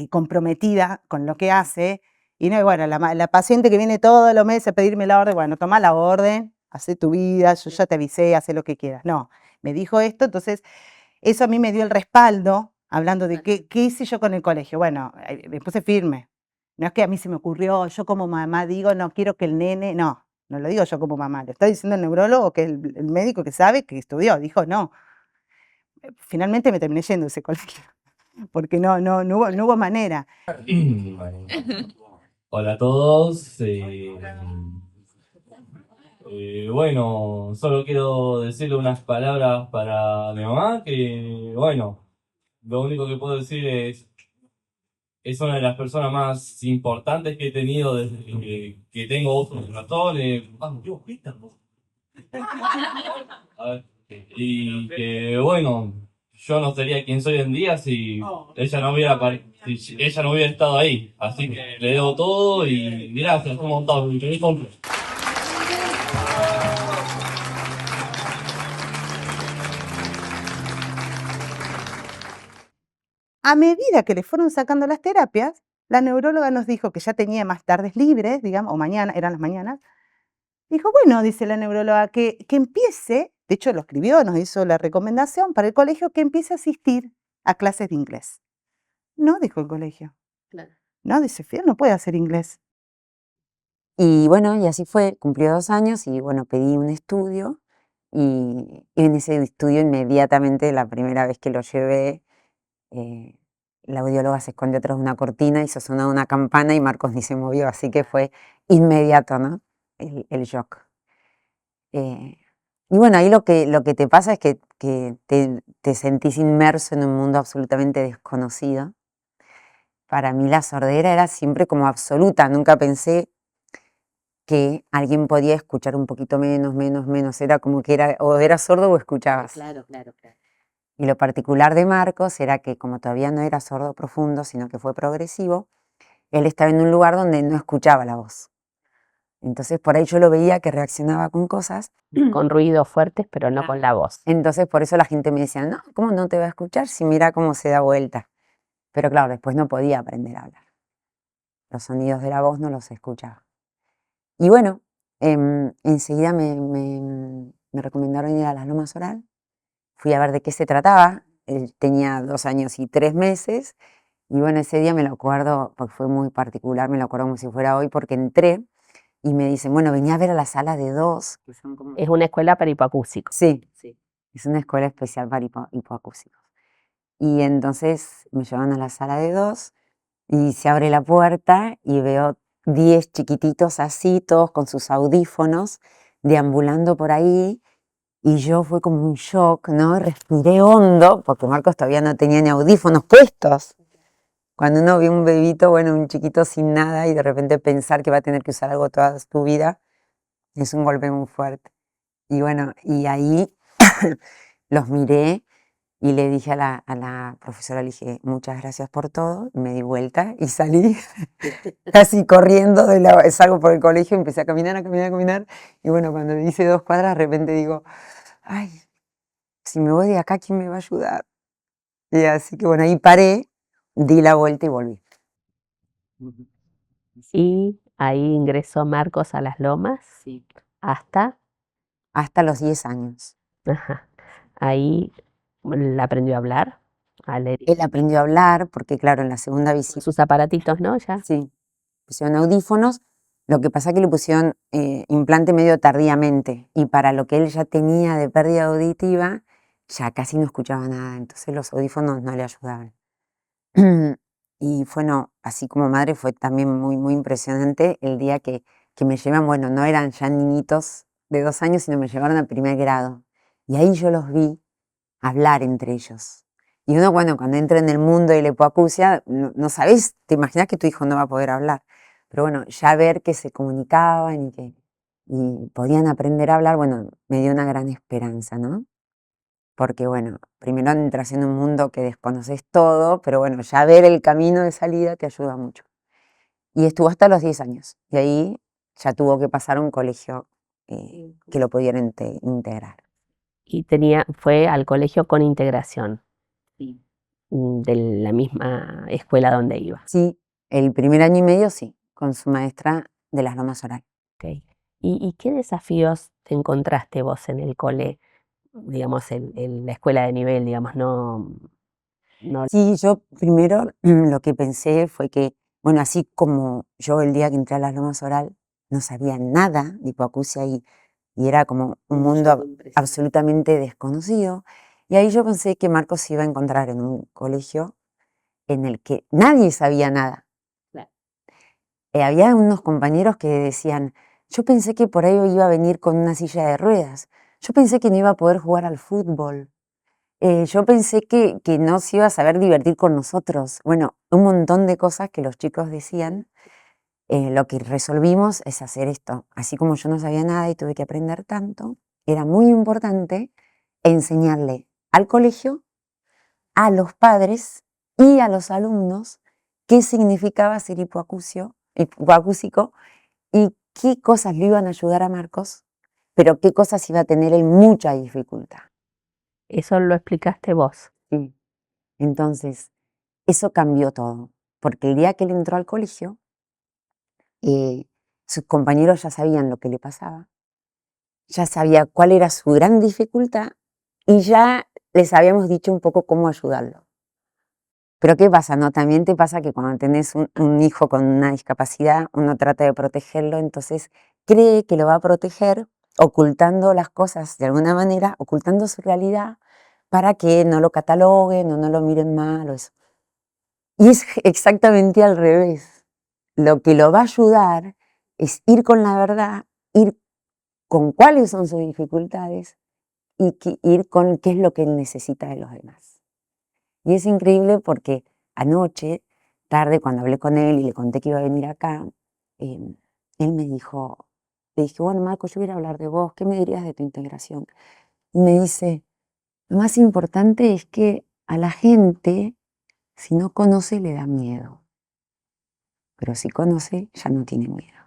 comprometida con lo que hace. Y no, bueno, la paciente que viene todos los meses a pedirme la orden, bueno, toma la orden, hace tu vida, yo ya te avisé, hace lo que quieras. No, me dijo esto, entonces eso a mí me dio el respaldo, hablando de qué hice yo con el colegio. Bueno, me puse firme. No es que a mí se me ocurrió, yo como mamá digo, no quiero que el nene, no lo digo yo como mamá, lo está diciendo el neurólogo, que es el médico que sabe, que estudió, dijo no. Finalmente me terminé yendo de ese colegio. porque no hubo manera. Hola a todos. Bueno, solo quiero decirle unas palabras para mi mamá, que bueno, lo único que puedo decir es una de las personas más importantes que he tenido desde que tengo otros ratones. A ver, y que bueno, yo no sería quien soy hoy en día si ella no hubiera si ella no hubiera estado ahí. Así que le debo todo y gracias un montón. A medida que le fueron sacando las terapias, la neuróloga nos dijo que ya tenía más tardes libres, digamos, o mañana, eran las mañanas. Dijo, bueno, dice la neuróloga, que empiece, de hecho lo escribió, nos hizo la recomendación para el colegio, que empiece a asistir a clases de inglés. No, dijo el colegio. Claro. No, dice, Fiel no puede hacer inglés. Y bueno, y así fue, cumplió 2 años y bueno, pedí un estudio y en ese estudio inmediatamente, la primera vez que lo llevé, la audióloga se escondió tras una cortina, hizo sonar una campana y Marcos ni se movió, así que fue inmediato, ¿no? El shock. Y bueno, ahí lo que te pasa es que te sentís inmerso en un mundo absolutamente desconocido. Para mí la sordera era siempre como absoluta, nunca pensé que alguien podía escuchar un poquito menos, era como que o era sordo o escuchabas. Claro, claro, claro. Y lo particular de Marcos era que como todavía no era sordo profundo, sino que fue progresivo, él estaba en un lugar donde no escuchaba la voz. Entonces por ahí yo lo veía que reaccionaba con cosas. Con ruidos fuertes, pero no con la voz. Entonces por eso la gente me decía, no, ¿cómo no te va a escuchar si mira cómo se da vuelta? Pero claro, después no podía aprender a hablar. Los sonidos de la voz no los escuchaba. Y bueno, enseguida me recomendaron ir a las Lomas Oral. Fui a ver de qué se trataba. Él tenía 2 años y 3 meses. Y bueno, ese día me lo acuerdo, porque fue muy particular, me lo acuerdo como si fuera hoy, porque entré y me dicen, bueno, venía a ver a la sala de 2. Que son como... Es una escuela para hipoacúsicos. Sí, es una escuela especial para hipoacúsicos. Y entonces me llevan a la sala de 2 y se abre la puerta y veo 10 chiquititos así, todos con sus audífonos, deambulando por ahí. Y yo fue como un shock, ¿no? Respiré hondo, porque Marcos todavía no tenía ni audífonos puestos. Cuando uno ve un bebito, bueno, un chiquito sin nada y de repente pensar que va a tener que usar algo toda su vida, es un golpe muy fuerte. Y bueno, y ahí los miré y le dije a la profesora, le dije, muchas gracias por todo, y me di vuelta y salí casi corriendo, salgo por el colegio, empecé a caminar, y bueno, cuando le hice 2 cuadras, de repente digo, ay, si me voy de acá, ¿quién me va a ayudar? Y así que bueno, ahí paré, di la vuelta y volví. Y ahí ingresó Marcos a las Lomas. Sí. Hasta los 10 años. Ajá. Ahí él aprendió a hablar, a leer. Él aprendió a hablar porque, claro, en la segunda visita... Sus aparatitos, ¿no? Ya. Sí, pusieron audífonos. Lo que pasa es que le pusieron implante medio tardíamente y para lo que él ya tenía de pérdida auditiva, ya casi no escuchaba nada, entonces los audífonos no le ayudaban. Y bueno, así como madre fue también muy, muy impresionante el día que me llevan, bueno, no eran ya niñitos de 2 años, sino me llevaron a 1er grado. Y ahí yo los vi hablar entre ellos. Y uno, bueno, cuando entra en el mundo de la hipoacusia, no sabes, te imaginas que tu hijo no va a poder hablar. Pero bueno, ya ver que se comunicaban y podían aprender a hablar, bueno, me dio una gran esperanza, ¿no? Porque bueno, primero entras en un mundo que desconoces todo, pero bueno, ya ver el camino de salida te ayuda mucho. Y estuvo hasta los 10 años. Y ahí ya tuvo que pasar a un colegio que lo pudiera integrar. Y fue al colegio con integración. Sí. De la misma escuela donde iba. Sí, el 1er año y medio sí, con su maestra de las Lomas Oral. Okay. ¿Y qué desafíos te encontraste vos en el cole, digamos, en la escuela de nivel, digamos, no? Sí, yo primero lo que pensé fue que, bueno, así como yo el día que entré a las Lomas Oral no sabía nada de hipoacusia y era como un mundo absolutamente desconocido, y ahí yo pensé que Marcos se iba a encontrar en un colegio en el que nadie sabía nada. Había unos compañeros que decían, yo pensé que por ahí iba a venir con una silla de ruedas, yo pensé que no iba a poder jugar al fútbol, yo pensé que no se iba a saber divertir con nosotros. Bueno, un montón de cosas que los chicos decían. Lo que resolvimos es hacer esto. Así como yo no sabía nada y tuve que aprender tanto, era muy importante enseñarle al colegio, a los padres y a los alumnos qué significaba ser hipoacúsico y qué cosas le iban a ayudar a Marcos, pero qué cosas iba a tener él mucha dificultad. Eso lo explicaste vos. Sí. Entonces, eso cambió todo, porque el día que él entró al colegio, sus compañeros ya sabían lo que le pasaba, ya sabía cuál era su gran dificultad y ya les habíamos dicho un poco cómo ayudarlo. Pero ¿qué pasa? ¿No? También te pasa que cuando tenés un hijo con una discapacidad, uno trata de protegerlo, entonces cree que lo va a proteger ocultando las cosas de alguna manera, ocultando su realidad para que no lo cataloguen o no lo miren mal o eso. Y es exactamente al revés. Lo que lo va a ayudar es ir con la verdad, ir con cuáles son sus dificultades y ir con qué es lo que él necesita de los demás. Y es increíble porque anoche, tarde, cuando hablé con él y le conté que iba a venir acá, él me dijo, le dije, bueno, Marco, yo quiero hablar de vos, ¿qué me dirías de tu integración? Y me dice, lo más importante es que a la gente, si no conoce, le da miedo. Pero si conoce, ya no tiene miedo.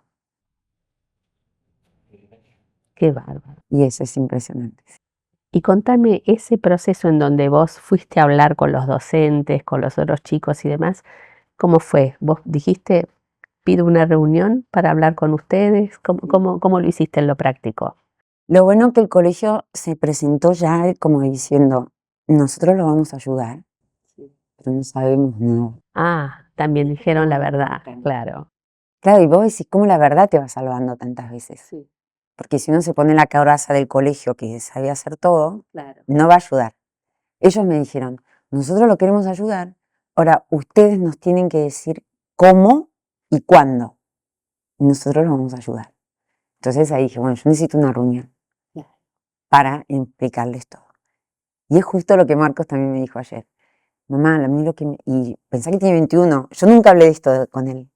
Qué bárbaro. Y eso es impresionante. Y contame ese proceso en donde vos fuiste a hablar con los docentes, con los otros chicos y demás, ¿cómo fue? ¿Vos dijiste, pido una reunión para hablar con ustedes? ¿Cómo lo hiciste en lo práctico? Lo bueno es que el colegio se presentó ya como diciendo, nosotros lo vamos a ayudar, pero no sabemos nada. Ah, también dijeron la verdad, claro. Claro, y vos decís, ¿cómo la verdad te va salvando tantas veces? Sí. Porque si uno se pone la coraza del colegio que sabe hacer todo, Claro. no va a ayudar. Ellos me dijeron, nosotros lo queremos ayudar, ahora ustedes nos tienen que decir cómo y cuándo. Y nosotros lo vamos a ayudar. Entonces ahí dije, bueno, yo necesito una reunión para explicarles todo. Y es justo lo que Marcos también me dijo ayer. Mamá, a mí lo que y pensá que tiene 21, yo nunca hablé de esto con él.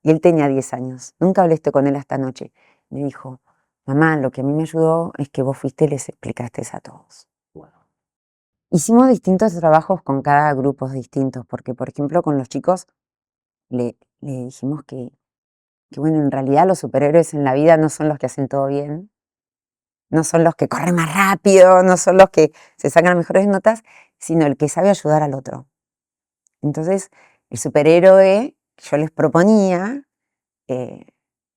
Y él tenía 10 años, nunca hablé esto con él hasta anoche. Me dijo, mamá, lo que a mí me ayudó es que vos fuiste y les explicaste a todos. Wow. Hicimos distintos trabajos con cada grupo distintos, porque por ejemplo con los chicos le dijimos que bueno, en realidad los superhéroes en la vida no son los que hacen todo bien, no son los que corren más rápido, no son los que se sacan las mejores notas, sino el que sabe ayudar al otro. Entonces, el superhéroe, yo les proponía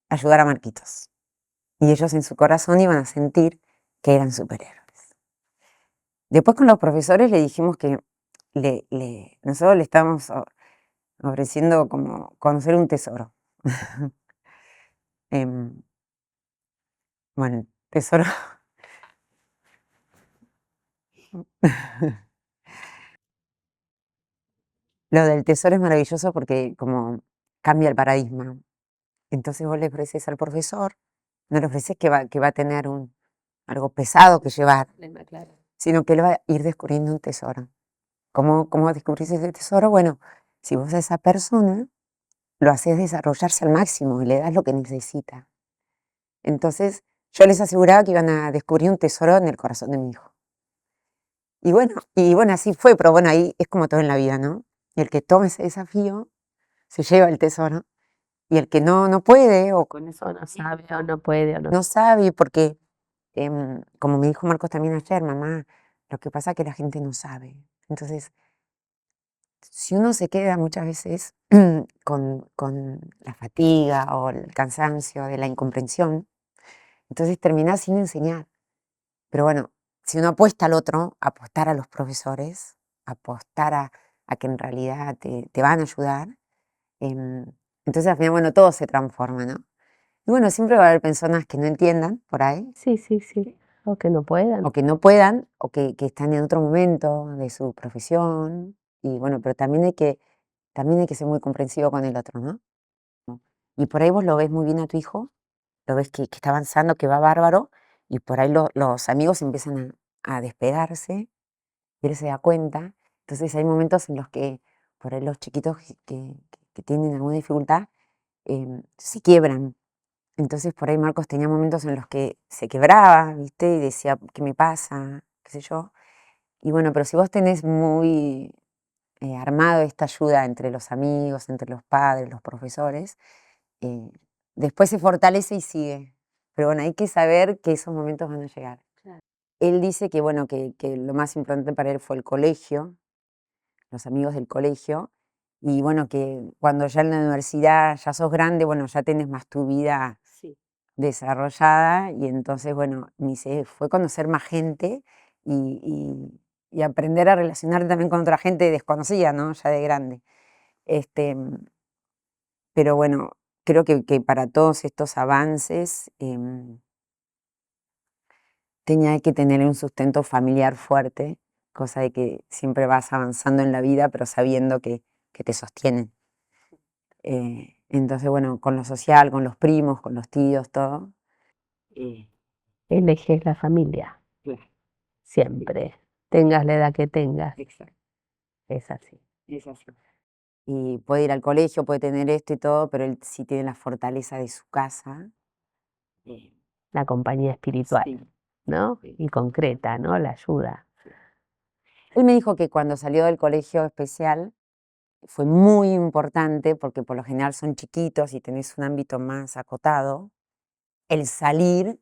ayudar a Marquitos. Y ellos en su corazón iban a sentir que eran superhéroes. Después con los profesores le dijimos que nosotros le estábamos ofreciendo como conocer un tesoro. Bueno, tesoro. Lo del tesoro es maravilloso porque como cambia el paradigma. Entonces vos le ofreces al profesor, no le ofreces que va a tener algo pesado que llevar, sino que él va a ir descubriendo un tesoro. ¿Cómo descubrís ese tesoro? Bueno, si vos a esa persona lo haces desarrollarse al máximo y le das lo que necesita. Entonces yo les aseguraba que iban a descubrir un tesoro en el corazón de mi hijo. Y bueno, así fue, pero bueno, ahí es como todo en la vida, ¿no? El que toma ese desafío se lleva el tesoro. Y el que no puede, o Con eso no sabe o no puede o no sabe, porque, como me dijo Marcos también ayer, mamá, lo que pasa es que la gente no sabe. Entonces, si uno se queda muchas veces con la fatiga o el cansancio de la incomprensión, entonces termina sin enseñar. Pero bueno, si uno apuesta al otro, apostar a los profesores, apostar a que en realidad te van a ayudar, entonces al final, bueno, todo se transforma, ¿no? Y bueno, siempre va a haber personas que no entiendan por ahí. Sí. O que no puedan. O que no puedan, o que están en otro momento de su profesión. Y bueno, pero también hay que también hay que ser muy comprensivo con el otro, ¿no? Y por ahí vos lo ves muy bien a tu hijo, lo ves que está avanzando, que va bárbaro, y por ahí los amigos empiezan a despegarse, y él se da cuenta. Entonces hay momentos en los que por ahí los chiquitos que tienen alguna dificultad se quiebran. Entonces por ahí Marcos tenía momentos en los que se quebraba, ¿viste? Y decía, ¿qué me pasa? ¿Qué sé yo? Y bueno, pero si vos tenés muy armado esta ayuda entre los amigos, entre los padres, los profesores, eh, después se fortalece y sigue. Pero bueno, hay que saber que esos momentos van a llegar. Él dice que, bueno, que lo más importante para él fue el colegio, los amigos del colegio, y bueno, que cuando ya en la universidad ya sos grande, bueno, ya tenés más tu vida desarrollada, y entonces, bueno, me dice, fue conocer más gente y aprender a relacionarte también con otra gente desconocida, ¿no? Ya de grande. Pero bueno, creo que para todos estos avances tenía que tener un sustento familiar fuerte, cosa de que siempre vas avanzando en la vida, pero sabiendo que te sostienen. Entonces, bueno, con lo social, con los primos, con los tíos, todo. El eje es la familia, Claro, siempre. Tengas la edad que tengas, exacto, es así. es así. Y puede ir al colegio, puede tener esto y todo, pero él sí tiene la fortaleza de su casa. La compañía espiritual, Sí, ¿no? sí, Y concreta, ¿no? La ayuda. Él me dijo que cuando salió del colegio especial fue muy importante, porque por lo general son chiquitos y tenés un ámbito más acotado, el salir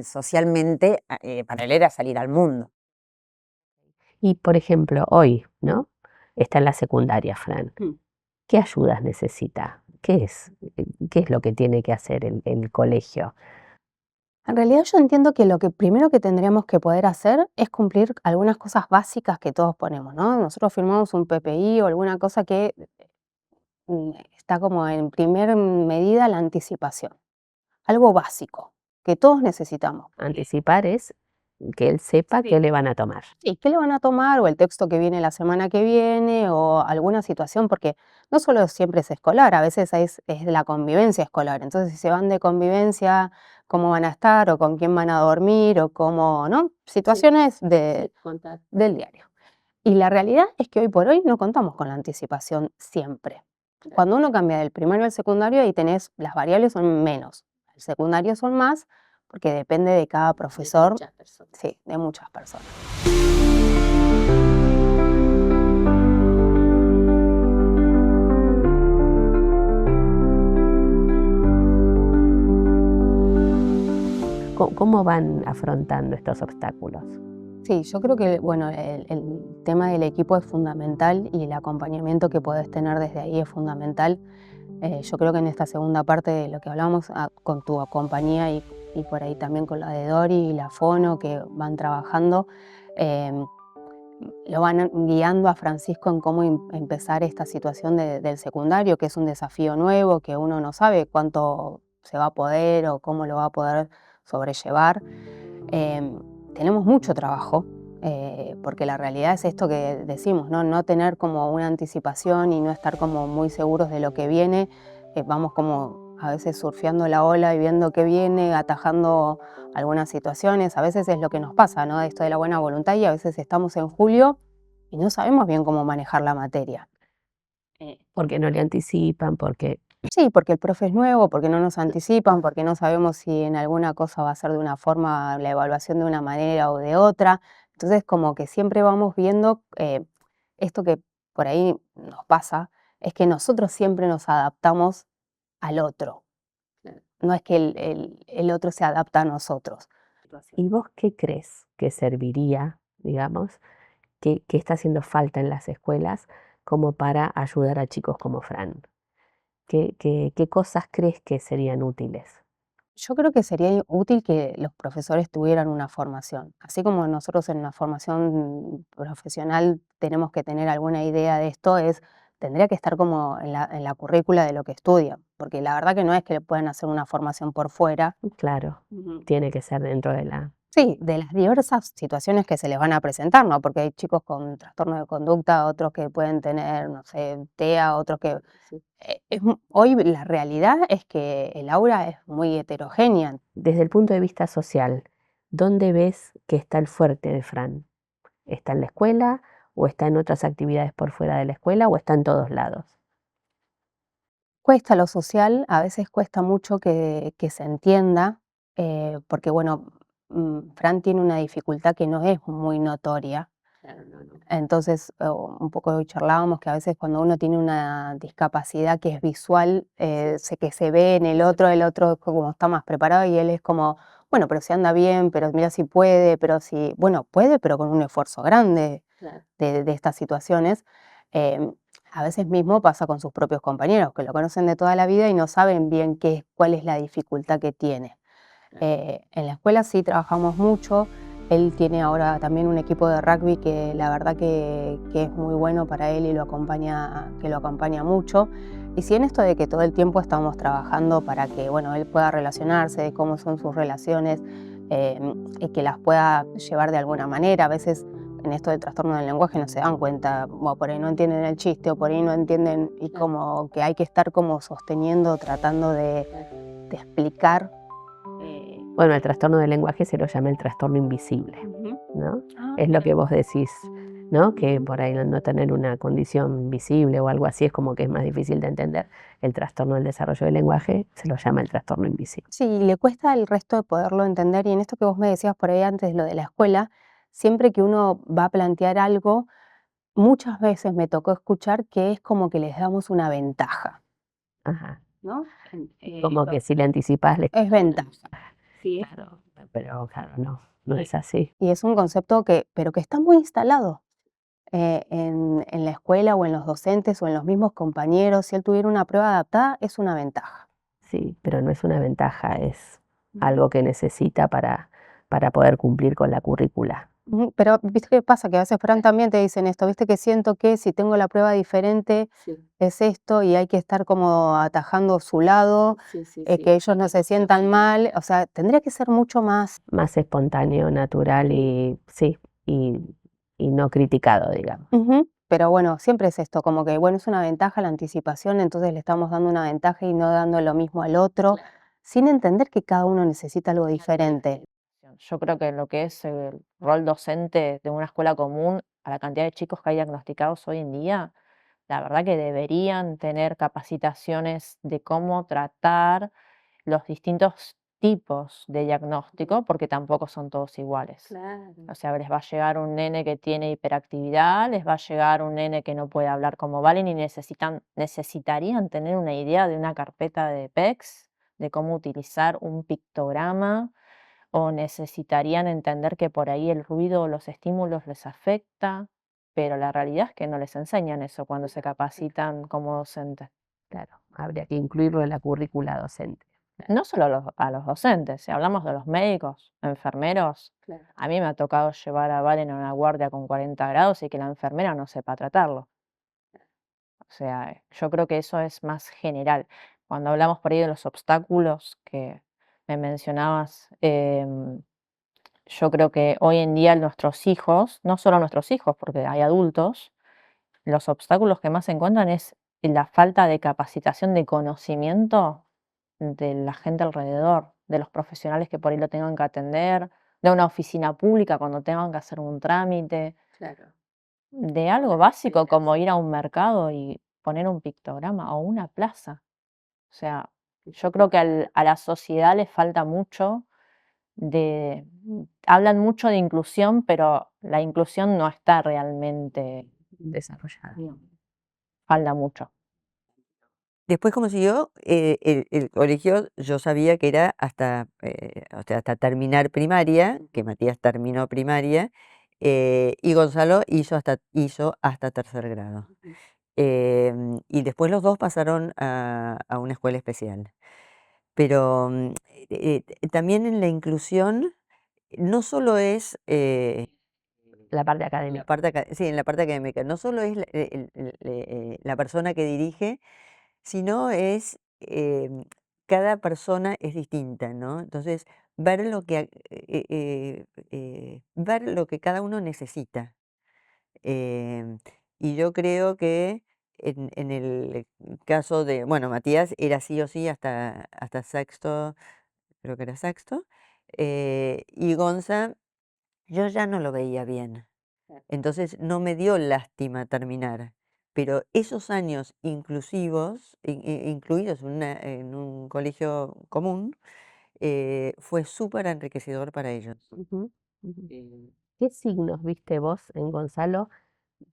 socialmente, para él era salir al mundo. Y por ejemplo, hoy, ¿no? Está en la secundaria, Fran. ¿Qué ayudas necesita? ¿Qué es lo que tiene que hacer el colegio? En realidad yo entiendo que lo que primero que tendríamos que poder hacer es cumplir algunas cosas básicas que todos ponemos, ¿no? Nosotros firmamos un PPI o alguna cosa que está como en primer medida la anticipación, algo básico que todos necesitamos. Anticipar es que él sepa Sí. qué le van a tomar. Sí, qué le van a tomar o el texto que viene la semana que viene o alguna situación, porque no solo siempre es escolar, a veces es la convivencia escolar. Entonces, si se van de convivencia, cómo van a estar o con quién van a dormir o cómo, ¿no? Situaciones del diario. Y la realidad es que hoy por hoy no contamos con la anticipación siempre. Cuando uno cambia del primario al secundario, ahí tenés, las variables son menos. El secundario son más, porque depende de cada profesor. Sí, de muchas personas. ¿Cómo van afrontando estos obstáculos? Sí, yo creo que bueno, el tema del equipo es fundamental y el acompañamiento que podés tener desde ahí es fundamental. Yo creo que en esta segunda parte de lo que hablamos con tu compañía y por ahí también con la de Dori y la Fono que van trabajando, lo van guiando a Francisco en cómo empezar esta situación del secundario, que es un desafío nuevo, que uno no sabe cuánto se va a poder o cómo lo va a poder sobrellevar. Tenemos mucho trabajo, porque la realidad es esto que decimos, ¿no? No tener como una anticipación y no estar como muy seguros de lo que viene. Vamos como a veces surfeando la ola y viendo qué viene, atajando algunas situaciones. A veces es lo que nos pasa, ¿no? Esto de la buena voluntad y a veces estamos en julio y no sabemos bien cómo manejar la materia. Porque no le anticipan, porque Sí, porque el profe es nuevo, porque no nos anticipan, porque no sabemos si en alguna cosa va a ser de una forma, la evaluación de una manera o de otra. Entonces, como que siempre vamos viendo esto que por ahí nos pasa, es que nosotros siempre nos adaptamos al otro. No es que el otro se adapta a nosotros. ¿y vos qué crees que serviría, digamos, que está haciendo falta en las escuelas como para ayudar a chicos como Fran? ¿Qué cosas crees que serían útiles? Yo creo que sería útil que los profesores tuvieran una formación. Así como nosotros en la formación profesional tenemos que tener alguna idea de esto, tendría que estar como en la currícula de lo que estudian, porque la verdad que no es que le puedan hacer una formación por fuera. Claro, Ujú. tiene que ser dentro de Sí, de las diversas situaciones que se les van a presentar, ¿no? Porque hay chicos con trastorno de conducta, otros que pueden tener, no sé, TEA, otros que... hoy la realidad es que el aula es muy heterogénea. Desde el punto de vista social, ¿dónde ves que está el fuerte de Fran? ¿Está en la escuela o está en otras actividades por fuera de la escuela o está en todos lados? Cuesta lo social, a veces cuesta mucho que se entienda, porque bueno, Fran tiene una dificultad que no es muy notoria. Entonces, un poco hoy charlábamos que a veces cuando uno tiene una discapacidad que es visual, que se ve en el otro como está más preparado y él es como, bueno, pero si anda bien, pero mira si puede, pero si, bueno, puede, pero con un esfuerzo grande de estas situaciones. Em, a veces mismo pasa con sus propios compañeros, que lo conocen de toda la vida y no saben bien cuál es la dificultad que tiene. En la escuela sí trabajamos mucho. Él tiene ahora también un equipo de rugby que la verdad que es muy bueno para él y que lo acompaña mucho. Y sí, en esto de que todo el tiempo estamos trabajando para que bueno, él pueda relacionarse, de cómo son sus relaciones y que las pueda llevar de alguna manera. A veces en esto del trastorno del lenguaje no se dan cuenta, o por ahí no entienden el chiste o por ahí no entienden y como que hay que estar como sosteniendo, tratando de explicar. Bueno, el trastorno del lenguaje se lo llama el trastorno invisible, ¿no? Es lo que vos decís, ¿no? Que por ahí no tener una condición visible o algo así es como que es más difícil de entender. El trastorno del desarrollo del lenguaje se lo llama el trastorno invisible. Sí, le cuesta el resto de poderlo entender y en esto que vos me decías por ahí antes, lo de la escuela, siempre que uno va a plantear algo, muchas veces me tocó escuchar que es como que les damos una ventaja, Ajá. ¿no? Como que si le anticipás, Es ventaja. Sí, claro, pero claro, no es así. Y es un concepto pero que está muy instalado en la escuela o en los docentes o en los mismos compañeros. Si él tuviera una prueba adaptada, es una ventaja. Sí, pero no es una ventaja, es algo que necesita para poder cumplir con la currícula. Pero, ¿viste qué pasa? Que a veces, Fran, también te dicen esto, ¿viste? Que siento que si tengo la prueba diferente es esto y hay que estar como atajando su lado, que ellos no se sientan mal. O sea, tendría que ser mucho más... Más espontáneo, natural y sí, y no criticado, digamos. Pero bueno, siempre es esto, como que bueno, es una ventaja la anticipación, entonces le estamos dando una ventaja y no dando lo mismo al otro, sin entender que cada uno necesita algo diferente. Yo creo que lo que es el rol docente de una escuela común, a la cantidad de chicos que hay diagnosticados hoy en día, la verdad que deberían tener capacitaciones de cómo tratar los distintos tipos de diagnóstico, porque tampoco son todos iguales. O sea, les va a llegar un nene que tiene hiperactividad, les va a llegar un nene que no puede hablar como Valen y necesitarían tener una idea de una carpeta de PECS, de cómo utilizar un pictograma, o necesitarían entender que por ahí el ruido o los estímulos les afecta, pero la realidad es que no les enseñan eso cuando se capacitan como docentes. Claro, habría que incluirlo en la currícula docente. No solo a los docentes, si hablamos de los médicos, enfermeros, a mí me ha tocado llevar a Valen a una guardia con 40 grados y que la enfermera no sepa tratarlo. O sea, yo creo que eso es más general. Cuando hablamos por ahí de los obstáculos que me mencionabas, yo creo que hoy en día nuestros hijos, no solo nuestros hijos, porque hay adultos, los obstáculos que más se encuentran es la falta de capacitación, de conocimiento de la gente alrededor, de los profesionales que por ahí lo tengan que atender, de una oficina pública cuando tengan que hacer un trámite, de algo básico como ir a un mercado y poner un pictograma o una plaza. O sea, yo creo que a la sociedad le falta mucho hablan mucho de inclusión, pero la inclusión no está realmente desarrollada. Falta mucho. Después, como siguió, el colegio yo sabía que era hasta, o sea, hasta terminar primaria, que Matías terminó primaria, y Gonzalo hizo hasta tercer grado. Y después los dos pasaron a una escuela especial. Pero también en la inclusión no solo es... La parte académica. Sí, en la parte académica. No solo es la persona que dirige, sino es cada persona es distinta, ¿no? Entonces, ver ver lo que cada uno necesita. Y yo creo que en el caso de, bueno, Matías era sí o sí hasta sexto, creo que era sexto, y Gonza, yo ya no lo veía bien. Entonces no me dio lástima terminar. Pero esos años inclusivos, incluidos en un colegio común, fue súper enriquecedor para ellos. Ujú, ujú. ¿Qué signos viste vos en Gonzalo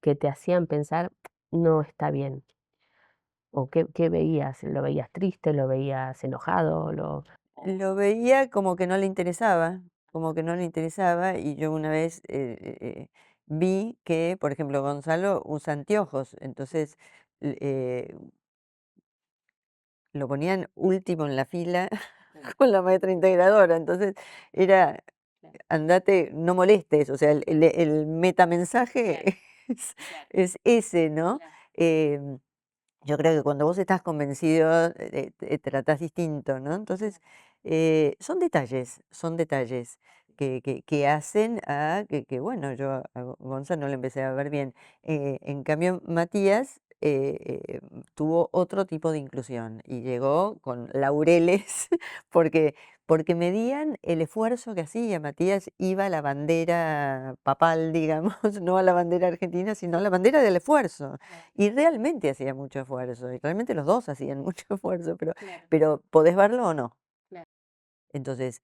que te hacían pensar no está bien? ¿O qué veías? ¿Lo veías triste? ¿Lo veías enojado? Lo veía como que no le interesaba, como que no le interesaba, y yo una vez vi que, por ejemplo, Gonzalo usa anteojos, entonces lo ponían último en la fila con la maestra integradora, entonces era, andate, no molestes, o sea, el metamensaje es ese, ¿no? Em, yo creo que cuando vos estás convencido, te tratás distinto, ¿no? Entonces, son detalles que hacen a bueno, yo a Gonza no le empecé a ver bien. En cambio, Matías tuvo otro tipo de inclusión y llegó con laureles porque medían el esfuerzo que hacía. Matías iba a la bandera papal, digamos, no a la bandera argentina, sino a la bandera del esfuerzo. Y realmente hacía mucho esfuerzo, y realmente los dos hacían mucho esfuerzo, pero ¿podés verlo o no? Entonces,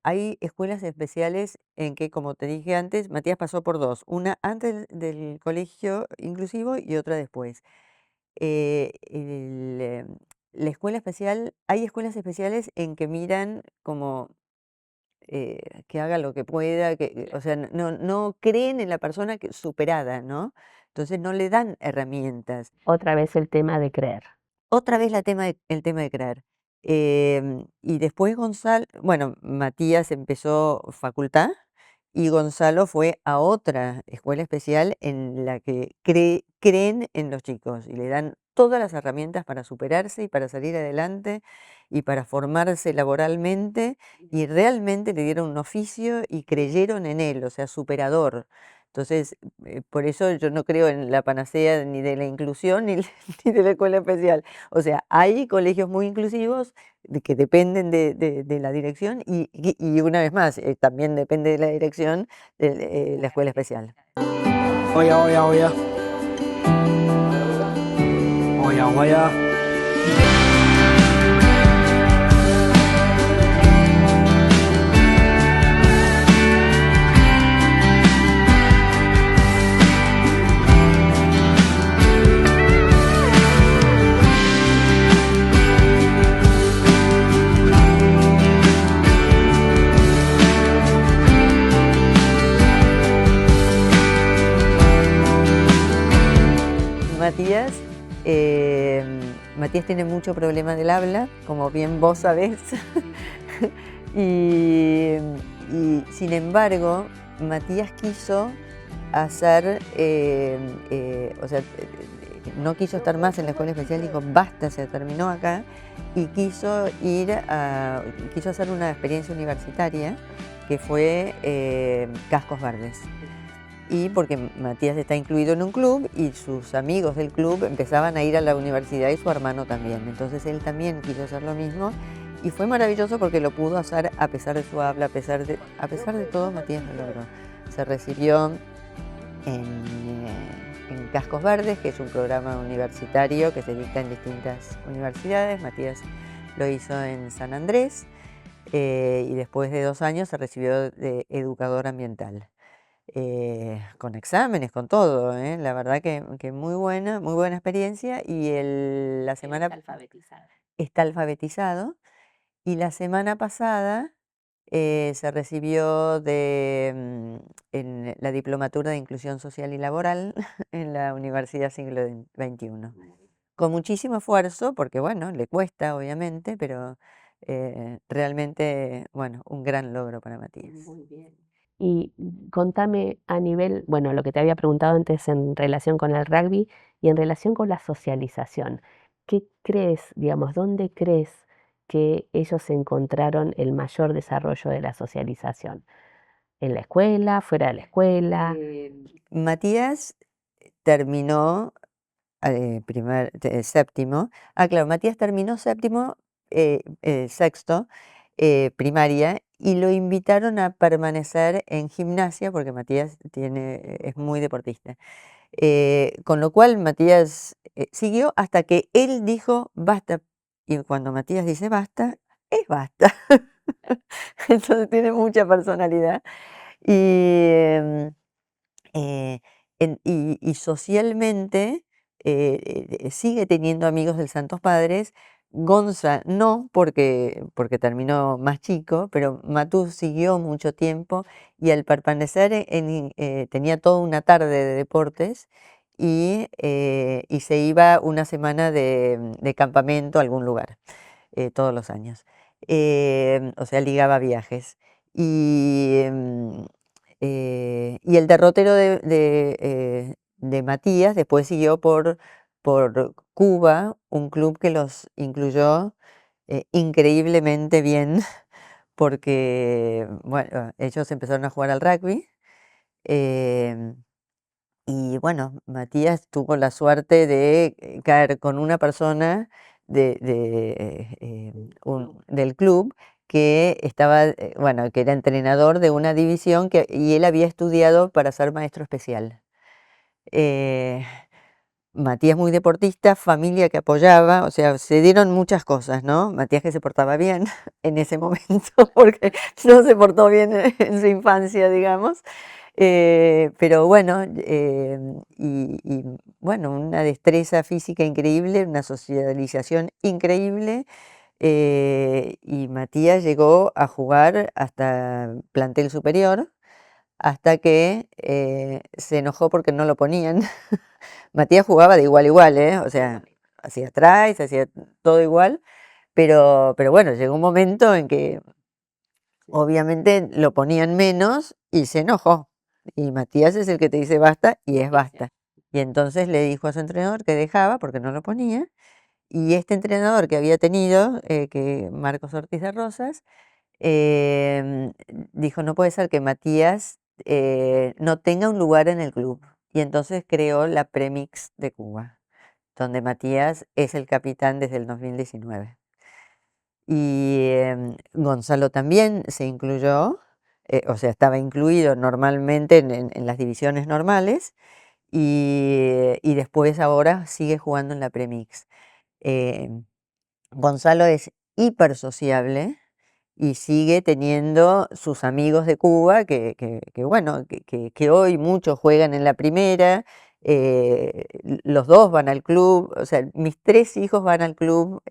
hay escuelas especiales en que, como te dije antes, Matías pasó por dos, una antes del colegio inclusivo y otra después. La escuela especial, hay escuelas especiales en que miran como que haga lo que pueda, o sea, no creen en la persona superada, ¿no? Entonces no le dan herramientas. Otra vez el tema de creer. Otra vez el tema de creer. Y después Gonzalo, bueno, Matías empezó facultad y Gonzalo fue a otra escuela especial en la que creen en los chicos y le dan todas las herramientas para superarse y para salir adelante y para formarse laboralmente, y realmente le dieron un oficio y creyeron en él, o sea, superador. Entonces, por eso yo no creo en la panacea ni de la inclusión ni, ni de la escuela especial. O sea, hay colegios muy inclusivos que dependen de la dirección y una vez más, también depende de la dirección de la escuela especial. Oya, oya, oya. Oya, oya. Matías tiene mucho problema del habla, como bien vos sabés, y sin embargo, Matías quiso hacer, o sea, no quiso estar más en la escuela especial, dijo, basta, se terminó acá, y quiso hacer una experiencia universitaria que fue Cascos Verdes. Y porque Matías está incluido en un club y sus amigos del club empezaban a ir a la universidad y su hermano también. Entonces él también quiso hacer lo mismo y fue maravilloso porque lo pudo hacer a pesar de su habla, a pesar de todo, Matías lo logró. Se recibió en Cascos Verdes, que es un programa universitario que se dicta en distintas universidades. Matías lo hizo en San Andrés y después de 2 años se recibió de educador ambiental. Con exámenes, con todo, la verdad que muy buena experiencia, y la semana está alfabetizado, y la semana pasada se recibió en la diplomatura de inclusión social y laboral en la Universidad Siglo XXI. Con muchísimo esfuerzo, porque bueno, le cuesta obviamente, pero realmente, bueno, un gran logro para Matías. Muy bien. Y contame a nivel, bueno, lo que te había preguntado antes en relación con el rugby y en relación con la socialización. ¿Qué crees, digamos, dónde crees que ellos encontraron el mayor desarrollo de la socialización? ¿En la escuela, fuera de la escuela? Matías terminó séptimo. Claro, Matías terminó séptimo, sexto, primaria, y lo invitaron a permanecer en gimnasia porque Matías es muy deportista. Con lo cual Matías siguió hasta que él dijo basta. Y cuando Matías dice basta, es basta. Entonces tiene mucha personalidad. Y, y socialmente sigue teniendo amigos del Santos Padres. Gonza no, porque terminó más chico, pero Matú siguió mucho tiempo y al permanecer tenía toda una tarde de deportes y se iba una semana de campamento a algún lugar todos los años. O sea, ligaba viajes. Y el derrotero de Matías después siguió por Cuba, un club que los incluyó increíblemente bien, porque bueno, ellos empezaron a jugar al rugby. Y bueno, Matías tuvo la suerte de caer con una persona del club que estaba, bueno, que era entrenador de una división y él había estudiado para ser maestro especial. Matías muy deportista, familia que apoyaba, o sea, se dieron muchas cosas, ¿no? Matías que se portaba bien en ese momento, porque no se portó bien en su infancia, digamos. Pero bueno, y bueno, una destreza física increíble, una socialización increíble. Y Matías llegó a jugar hasta plantel superior, hasta que se enojó porque no lo ponían. Matías jugaba de igual a igual, ¿eh? O sea, hacía tries, hacía todo igual, pero bueno, llegó un momento en que obviamente lo ponían menos y se enojó. Y Matías es el que te dice basta y es basta. Y entonces le dijo a su entrenador que dejaba porque no lo ponía. Y este entrenador que había tenido, que Marcos Ortiz de Rosas, dijo, no puede ser que Matías no tenga un lugar en el club. Y entonces creó la Premix de Cuba, donde Matías es el capitán desde el 2019. Y Gonzalo también se incluyó, o sea, estaba incluido normalmente en las divisiones normales y después ahora sigue jugando en la Premix. Gonzalo es hiper sociable y sigue teniendo sus amigos de Cuba bueno, que hoy muchos juegan en la primera, los dos van al club, o sea, mis 3 hijos van al club,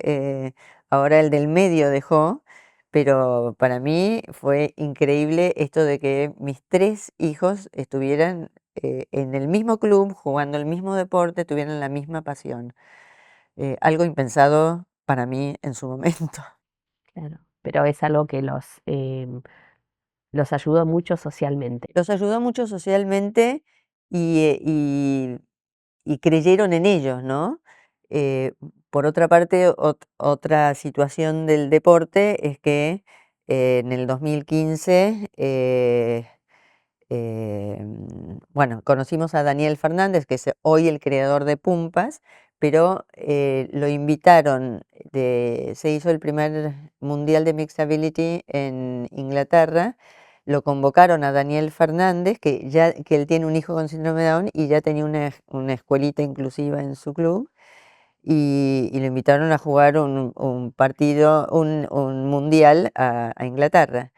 ahora el del medio dejó, pero para mí fue increíble esto de que mis 3 hijos estuvieran en el mismo club, jugando el mismo deporte, tuvieran la misma pasión. Algo impensado para mí en su momento. Claro, pero es algo que los ayudó mucho socialmente. Los ayudó mucho socialmente y creyeron en ellos, ¿no? Por otra parte, otra situación del deporte es que en el 2015, bueno, conocimos a Daniel Fernández, que es hoy el creador de Pumpas, pero lo invitaron, se hizo el primer Mundial de Mixability en Inglaterra, lo convocaron a Daniel Fernández, que él tiene un hijo con síndrome de Down y ya tenía una escuelita inclusiva en su club, y lo invitaron a jugar un partido, un mundial a Inglaterra.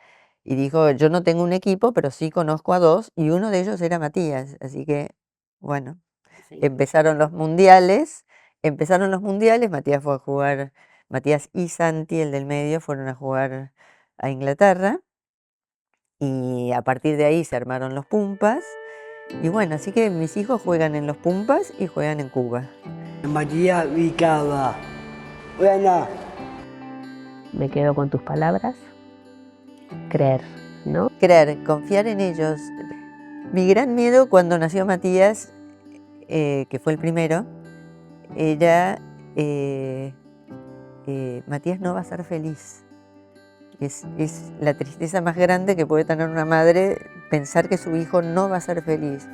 Y dijo, yo no tengo un equipo, pero sí conozco a 2, y uno de ellos era Matías. Así que, bueno, empezaron los mundiales, Matías fue a jugar, Matías y Santi, el del medio, fueron a jugar a Inglaterra, y a partir de ahí se armaron los Pumpas. Y bueno, así que mis hijos juegan en los Pumpas y juegan en Cuba. María Vicaba. Buena. Me quedo con tus palabras. Creer, ¿no? Creer, confiar en ellos. Mi gran miedo cuando nació Matías, que fue el primero, era Matías no va a ser feliz. Es la tristeza más grande que puede tener una madre, pensar que su hijo no va a ser feliz.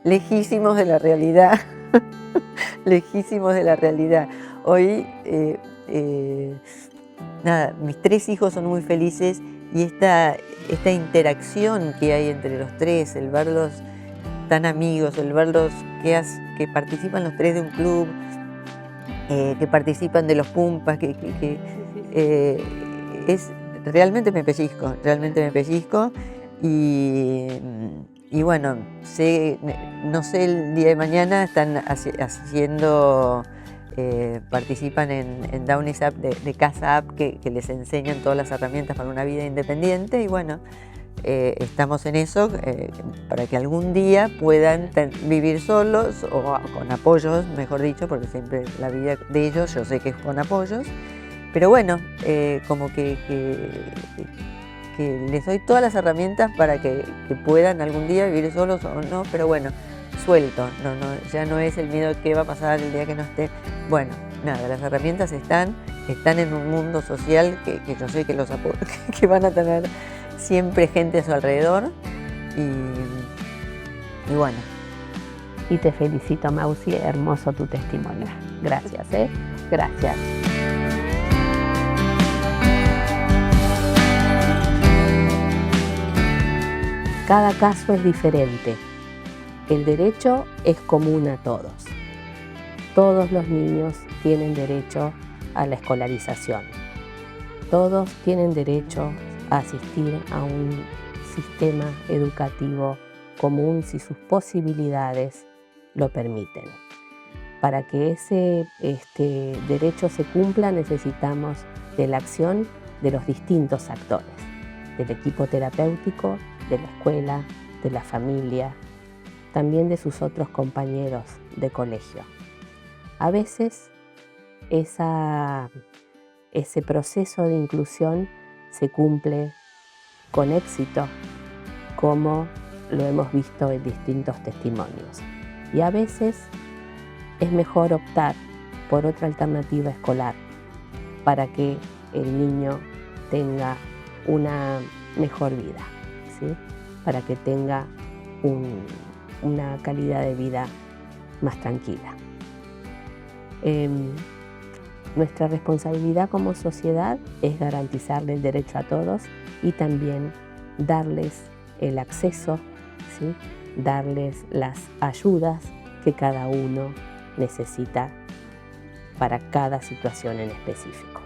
Lejísimos de la realidad, lejísimos de la realidad. Hoy, nada, mis 3 hijos son muy felices y esta interacción que hay entre los 3, el verlos tan amigos, el verlos que participan los 3 de un club, que participan de los Pumpas, realmente me pellizco y bueno, no sé el día de mañana están haciendo, participan en Downies App de Casa App que les enseñan todas las herramientas para una vida independiente y bueno, estamos en eso para que algún día puedan vivir solos o con apoyos, mejor dicho, porque siempre la vida de ellos yo sé que es con apoyos, pero bueno, como que les doy todas las herramientas para que puedan algún día vivir solos o no, pero bueno, suelto, ya no es el miedo de qué va a pasar el día que no esté. Bueno, nada, las herramientas están en un mundo social que yo sé que que van a tener siempre gente a su alrededor y bueno. Y te felicito, Mausi, hermoso tu testimonio. Gracias, gracias. Cada caso es diferente. El derecho es común a todos. Todos los niños tienen derecho a la escolarización. Todos tienen derecho a asistir a un sistema educativo común si sus posibilidades lo permiten. Para que ese derecho se cumpla necesitamos de la acción de los distintos actores, del equipo terapéutico, de la escuela, de la familia, también de sus otros compañeros de colegio. A veces ese proceso de inclusión se cumple con éxito, como lo hemos visto en distintos testimonios. Y a veces es mejor optar por otra alternativa escolar para que el niño tenga una mejor vida, ¿sí? Para que tenga una calidad de vida más tranquila. Nuestra responsabilidad como sociedad es garantizarle el derecho a todos y también darles el acceso, ¿sí? Darles las ayudas que cada uno necesita para cada situación en específico.